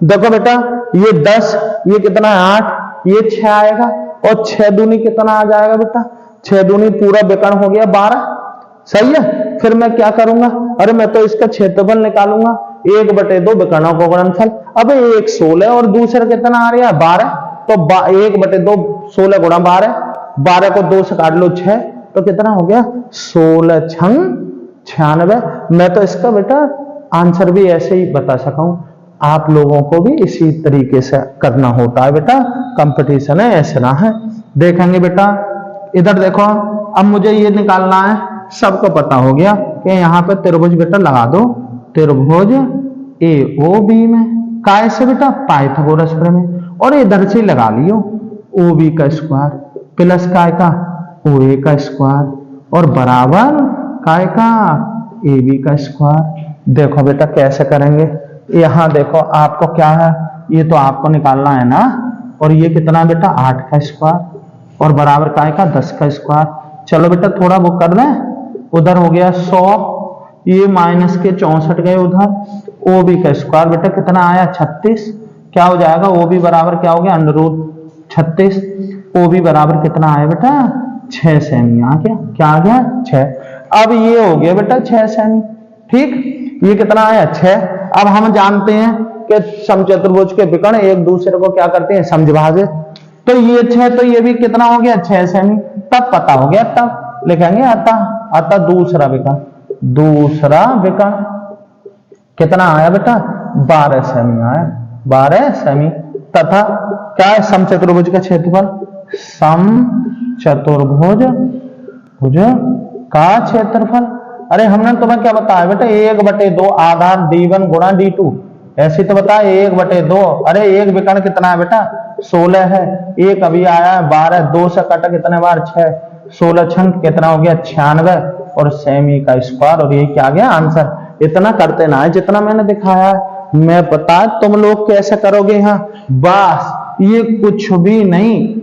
देखो बेटा ये 10, ये कितना है 8, ये 6 आएगा और 6 दूनी कितना आ जाएगा बेटा, 6 दूनी पूरा विकर्ण हो गया 12, सही है। फिर मैं क्या करूंगा, अरे मैं तो इसका क्षेत्रफल निकालूंगा, 1/2 विकर्णों का गुणनफल। अब एक 16 और दूसरा कितना आ रहा है 12, तो 1/2 16 गुणा 12, 12 को 2 से काट लो 6, तो कितना हो गया 16 छंग 96। मैं तो इसका बेटा आंसर भी ऐसे ही बता सका हूं, आप लोगों को भी इसी तरीके से करना होता है बेटा, कंपटीशन है ऐसे ना है। देखेंगे बेटा, इधर देखो, अब मुझे ये निकालना है, सबको पता हो गया कि यहाँ पे त्रिभुज बेटा लगा दो, त्रिभुज AOB में काय से बेटा पाइथागोरस प्रमेय, और इधर से लगा लियो OB का स्क्वायर प्लस काय का OA का स्क्वायर और बराबर काय का AB का स्क्वायर। देखो बेटा कैसे करेंगे, यहाँ देखो आपको क्या है, ये तो आपको निकालना है ना, और ये कितना बेटा 8 का स्क्वायर और बराबर काय का 10 का स्क्वायर। चलो बेटा थोड़ा वो कर दें, उधर हो गया 100, ये माइनस के 64 गए उधर, OB का स्क्वायर बेटा कितना आया 36, क्या हो जाएगा OB बराबर क्या हो गया √36, OB बराबर कितना आया बेटा 6 सेमी आ गया, क्या आ गया 6। अब ये हो गया बेटा 6 सेमी, ठीक, ये कितना आया 6। अब हम जानते हैं कि समचतुर्भुज के विकर्ण एक दूसरे को क्या करते हैं समविभाजित, तो ये 6 तो ये भी कितना हो गया 6 सेमी, तब पता हो गया, तब लिखेंगे अतः, अतः दूसरा विकर्ण, दूसरा विकर्ण कितना आया बेटा 12 सेमी आया, 12 सेमी। तथा क्या है समचतुर्भुज का क्षेत्रफल, समचतुर्भुज भुज का क्षेत्रफल। अरे हमने तुम्हें क्या बताया बेटा 1/2 आधार d1 गुणा d2, ऐसे तो बताया 1/2। अरे एक विकर्ण कितना है बेटा 16 है, एक अभी आया है 12, 2 से कटा कितने बार 6, 16 छंक कितना हो गया 96 और सेमी का स्क्वायर, और ये क्या आ गया आंसर। इतना करते ना है जितना मैंने दिखाया है। मैं पता तुम लोग कैसे करोगे यहाँ, बस ये कुछ भी नहीं,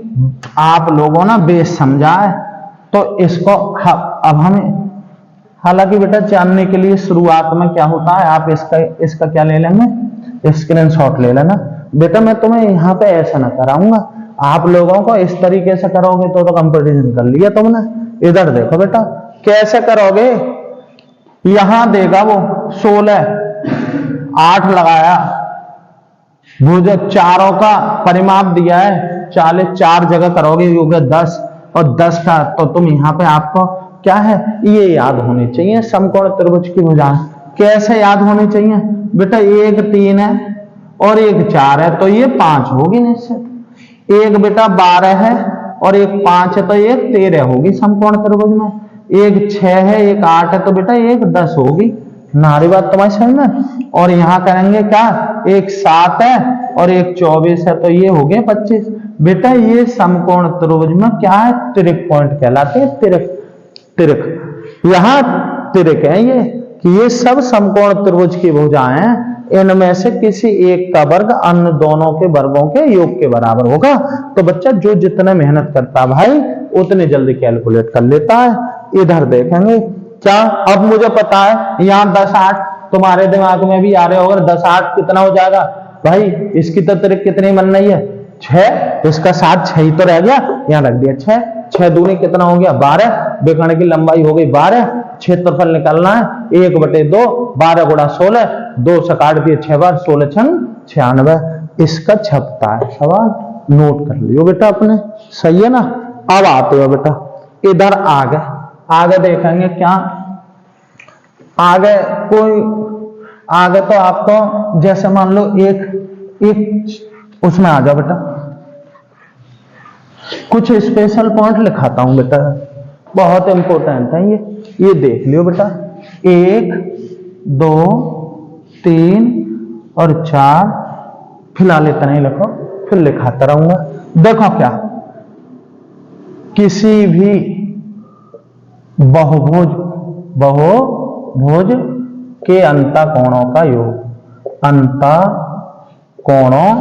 आप लोगों ना बेस समझा है तो इसको अब हमें, हालांकि बेटा जानने के लिए शुरुआत में क्या होता है, आप इसका क्या ले लेंगे स्क्रीनशॉट ले लेना बेटा। मैं तुम्हें यहाँ पे ऐसा ना कराऊंगा, आप लोगों को इस तरीके से करोगे तो कंपटीशन कर लिया तुमने। इधर देखो बेटा कैसे करोगे, यहां देगा वो 16, 8 लगाया, भुज चारों का परिमाप दिया है 40, 4 जगह करोगे हो गया 10, और 10 का तो तुम यहाँ पे आपको क्या है ये याद होनी चाहिए समकोण त्रिभुज की भुजाएं। कैसे याद होनी चाहिए बेटा, एक 3 है और एक 4 है तो ये 5 होगी निश्चित, एक बेटा 12 है और एक 5 है तो ये 13 होगी समकोण त्रिभुज में, एक 6 है एक 8 है तो बेटा एक 10 होगी। नारी बात तुम्हारी समझ में। और यहाँ करेंगे क्या, एक 7 है और एक 24 है तो ये हो गए 25। बेटा ये समकोण त्रिभुज में क्या है तिरक पॉइंट कहलाते हैं, तिरक, तिरक यहाँ तिरक है ये, कि ये सब समकोण त्रिभुज की भुजाएं हैं, इनमें से किसी एक का वर्ग अन्य दोनों के वर्गों के योग के बराबर होगा। तो बच्चा जो जितना मेहनत करता भाई उतने जल्दी कैलकुलेट कर लेता है। इधर देखेंगे क्या, अब मुझे पता है यहाँ 10 8 तुम्हारे दिमाग में भी आ रहे होगा, 10 8 कितना हो जाएगा भाई, इसकी तो तिरक कितनी बन रही है 6, इसका 7 6 ही तो रह गया, यहाँ रख दिया 6, 6 दूनी कितना हो गया 12, विकर्ण की लंबाई हो गई 12, क्षेत्रफल निकालना है 1/2, 12 गुणा 16, 2 से काट दिए 6 बार, 16 छंग 96, इसका छपता है सवाल, नोट कर लियो बेटा अपने, सही है ना। अब आते हो बेटा इधर आगे देखेंगे क्या, आगे तो आपको जैसे मान लो एक उसमें आ जाओ बेटा, कुछ स्पेशल पॉइंट लिखाता हूं बेटा, बहुत इंपॉर्टेंट है ये देख लियो बेटा, 1 2 3 और 4, फिलहाल इतना ही लिखो फिर लिखाता रहूंगा। देखो क्या, किसी भी बहुभुज के अंतःकोणों का योग, अंतःकोणों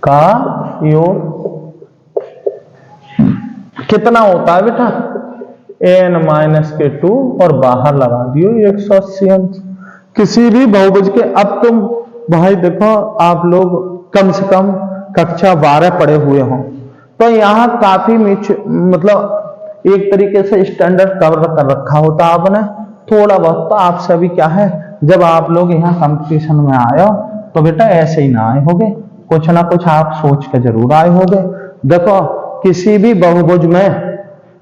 का योग कितना होता है बेटा n-2 और बाहर लगा दियो 180 अंश। किसी भी बहुभुज के, अब तुम भाई देखो आप लोग कम से कम कक्षा 12 पढ़े हुए हो तो यहाँ काफी मतलब एक तरीके से स्टैंडर्ड कवर कर रखा होता आपने, थोड़ा बहुत तो आपसे भी क्या है, जब आप लोग यहाँ कंपटीशन में आए हो तो बेटा ऐसे ही ना आए होगे, कुछ ना कुछ आप सोच के जरूर आए होगे। देखो किसी भी बहुभुज में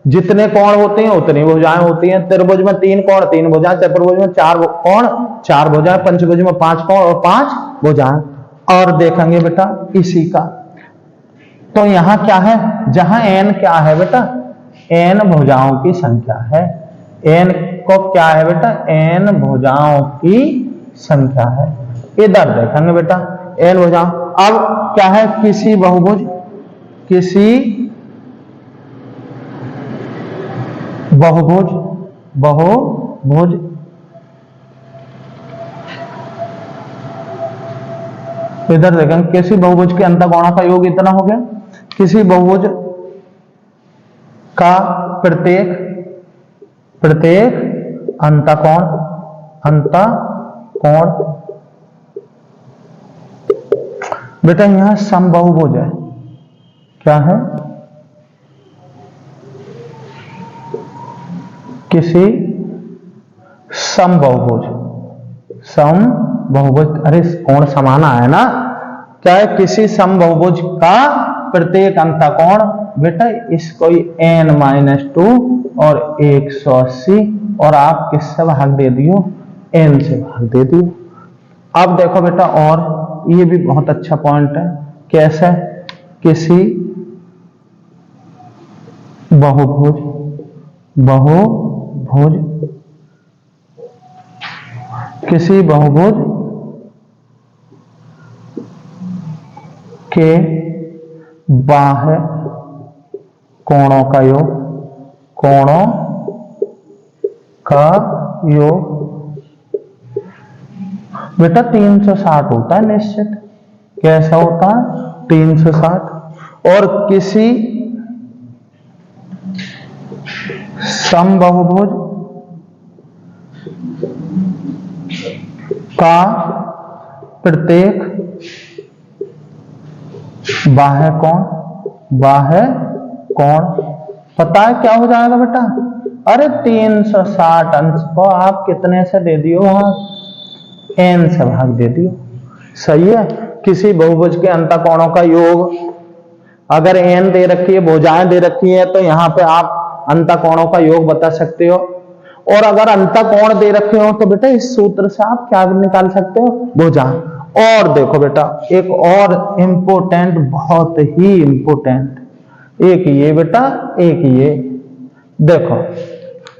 जितने कोण होते हैं उतनी भुजाएं होती हैं, त्रिभुज में 3 कोण 3 भुजाएं, चतुर्भुज में 4 कोण 4 भुजाएं, पंचभुज में 5 कोण और 5 भुजाएं। और देखेंगे बेटा इसी का, तो यहाँ क्या है, जहां n क्या है बेटा, n भुजाओं की संख्या है, n को क्या है बेटा, n भुजाओं की संख्या है। इधर देखेंगे बेटा n भुजाओं, अब क्या है, किसी बहुभुज इधर देखेंगे किसी बहुभुज के अंतःकोणों का योग इतना हो गया, किसी बहुभुज का प्रत्येक अंतःकोण बेटा यहां समबाहुभुज है, क्या है, किसी समबाहुभुज, अरे कोण समाना है ना, क्या है, किसी समबाहुभुज का प्रत्येक अंतःकोण बेटा इसको n-2 और 180 और आप किससे भाग दे दियो, n से भाग दे दियो। अब देखो बेटा और ये भी बहुत अच्छा पॉइंट है, कैसे किसी बहुभुज किसी बहुभुज के बाह्य कोणों का योग बेटा 360 होता है निश्चित। कैसा होता है 360। और किसी समबाहुभुज का प्रत्येक बाह्य कोण पता है क्या हो जाएगा बेटा, अरे 360 अंश को आप कितने से दे दियो, वहां n से भाग दे दियो। सही है। किसी बहुभुज के अंतःकोणों का योग अगर n दे रखी है, भुजाएं दे रखी है, तो यहाँ पे आप अंतःकोणों का योग बता सकते हो। और अगर अंतःकोण दे रखे हो तो बेटा इस सूत्र से आप क्या निकाल सकते हो, भुजा। और देखो बेटा एक और इंपोर्टेंट, बहुत ही इंपोर्टेंट, एक ये बेटा एक ये, देखो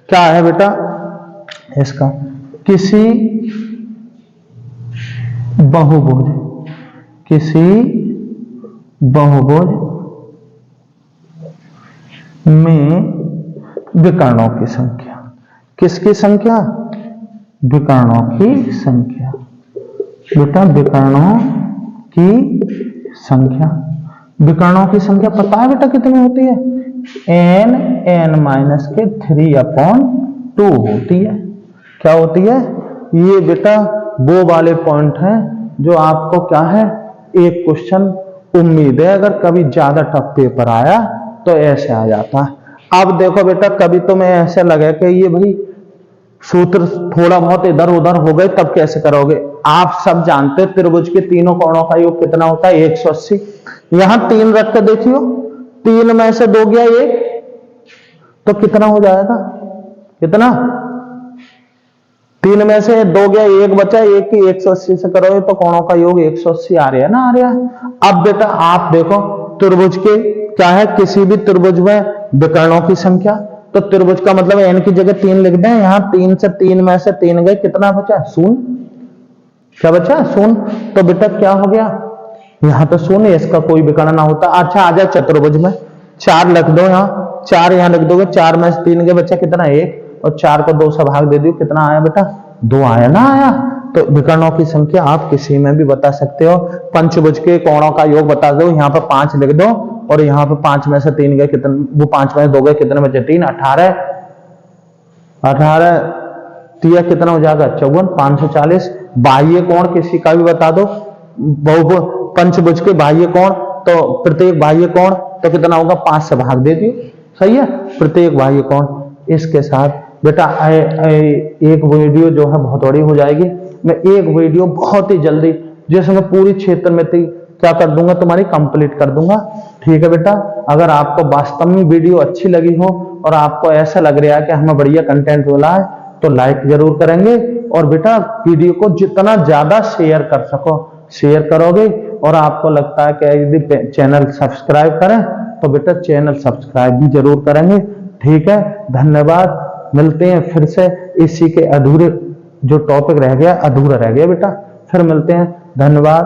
क्या है बेटा इसका, किसी बहुभुज में विकर्णों की संख्या, किसकी संख्या, विकर्णों की संख्या बेटा, विकर्णों की संख्या। विकर्णों की संख्या पता है बेटा कितनी होती है, n-3/2 होती है। क्या होती है, ये बेटा वो वाले पॉइंट हैं जो आपको क्या है, एक क्वेश्चन उम्मीद है अगर कभी ज्यादा टफ पेपर आया तो ऐसे आ जाता है। अब देखो बेटा कभी तो मैं ऐसे लगे कि ये भाई सूत्र थोड़ा बहुत इधर उधर हो गए, तब कैसे करोगे। आप सब जानते हो त्रिभुज के तीनों कोणों का योग कितना होता है, 180। यहां 3 रख कर देखियो, 3 में से 2 गया 1, तो कितना हो जाएगा, कितना, 3 में से 2 गया 1 बचा, 1 की 180 से करोगे तो कोणों का योग 180 आ रहा है ना, आ रहा है। अब बेटा आप देखो त्रिभुज के क्या है, किसी भी त्रिभुज में विकर्णों की संख्या, तो त्रिभुज का मतलब n की जगह 3 लिख दें। यहां 3 से 3 में से 3 गए, कितना बचा, 0। क्या बचा, 0। तो बेटा क्या हो गया, यहां तो 0, इसका कोई विकर्ण ना होता। अच्छा आ जाए चतुर्भुज में, 4 लिख दो, यहाँ 4 यहां लिख दोगे, 4 में से 3 गए, बचा कितना, 1, और 4 को 2 से भाग दे दियो, कितना आया बेटा, 2 आया ना, आया। तो विकर्णों की संख्या आप किसी में भी बता सकते हो। पंचभुज के कोणों का योग बता दो, यहाँ पर 5 लिख दो, और यहाँ पे 5 में से 3 गए, कितने, वो 5 में से 2 गए, कितने बचे, 3, 18 3 कितना हो जाएगा, 54, 540। बाह्य कोण किसी का भी बता दो, पंचभुज के बाह्य कोण, तो प्रत्येक बाह्य कोण तो कितना होगा, 5 से भाग दे दियो। सही है, प्रत्येक बाह्य कोण। इसके साथ बेटा एक वीडियो जो है बहुत बड़ी हो जाएगी, मैं एक वीडियो बहुत ही जल्दी जिसमें पूरी क्षेत्र में क्या कर दूंगा, तुम्हारी कंप्लीट कर दूंगा। ठीक है बेटा, अगर आपको वास्तव में वीडियो अच्छी लगी हो और आपको ऐसा लग रहा है कि हमें बढ़िया कंटेंट मिला है, तो लाइक जरूर करेंगे। और बेटा वीडियो को जितना ज्यादा शेयर कर सको शेयर करोगे, और आपको लगता है कि यदि चैनल सब्सक्राइब करें तो बेटा चैनल सब्सक्राइब भी जरूर करेंगे। ठीक है, धन्यवाद। मिलते हैं फिर से, इसी के अधूरे जो टॉपिक रह गया, अधूरा रह गया बेटा, फिर मिलते हैं। धन्यवाद।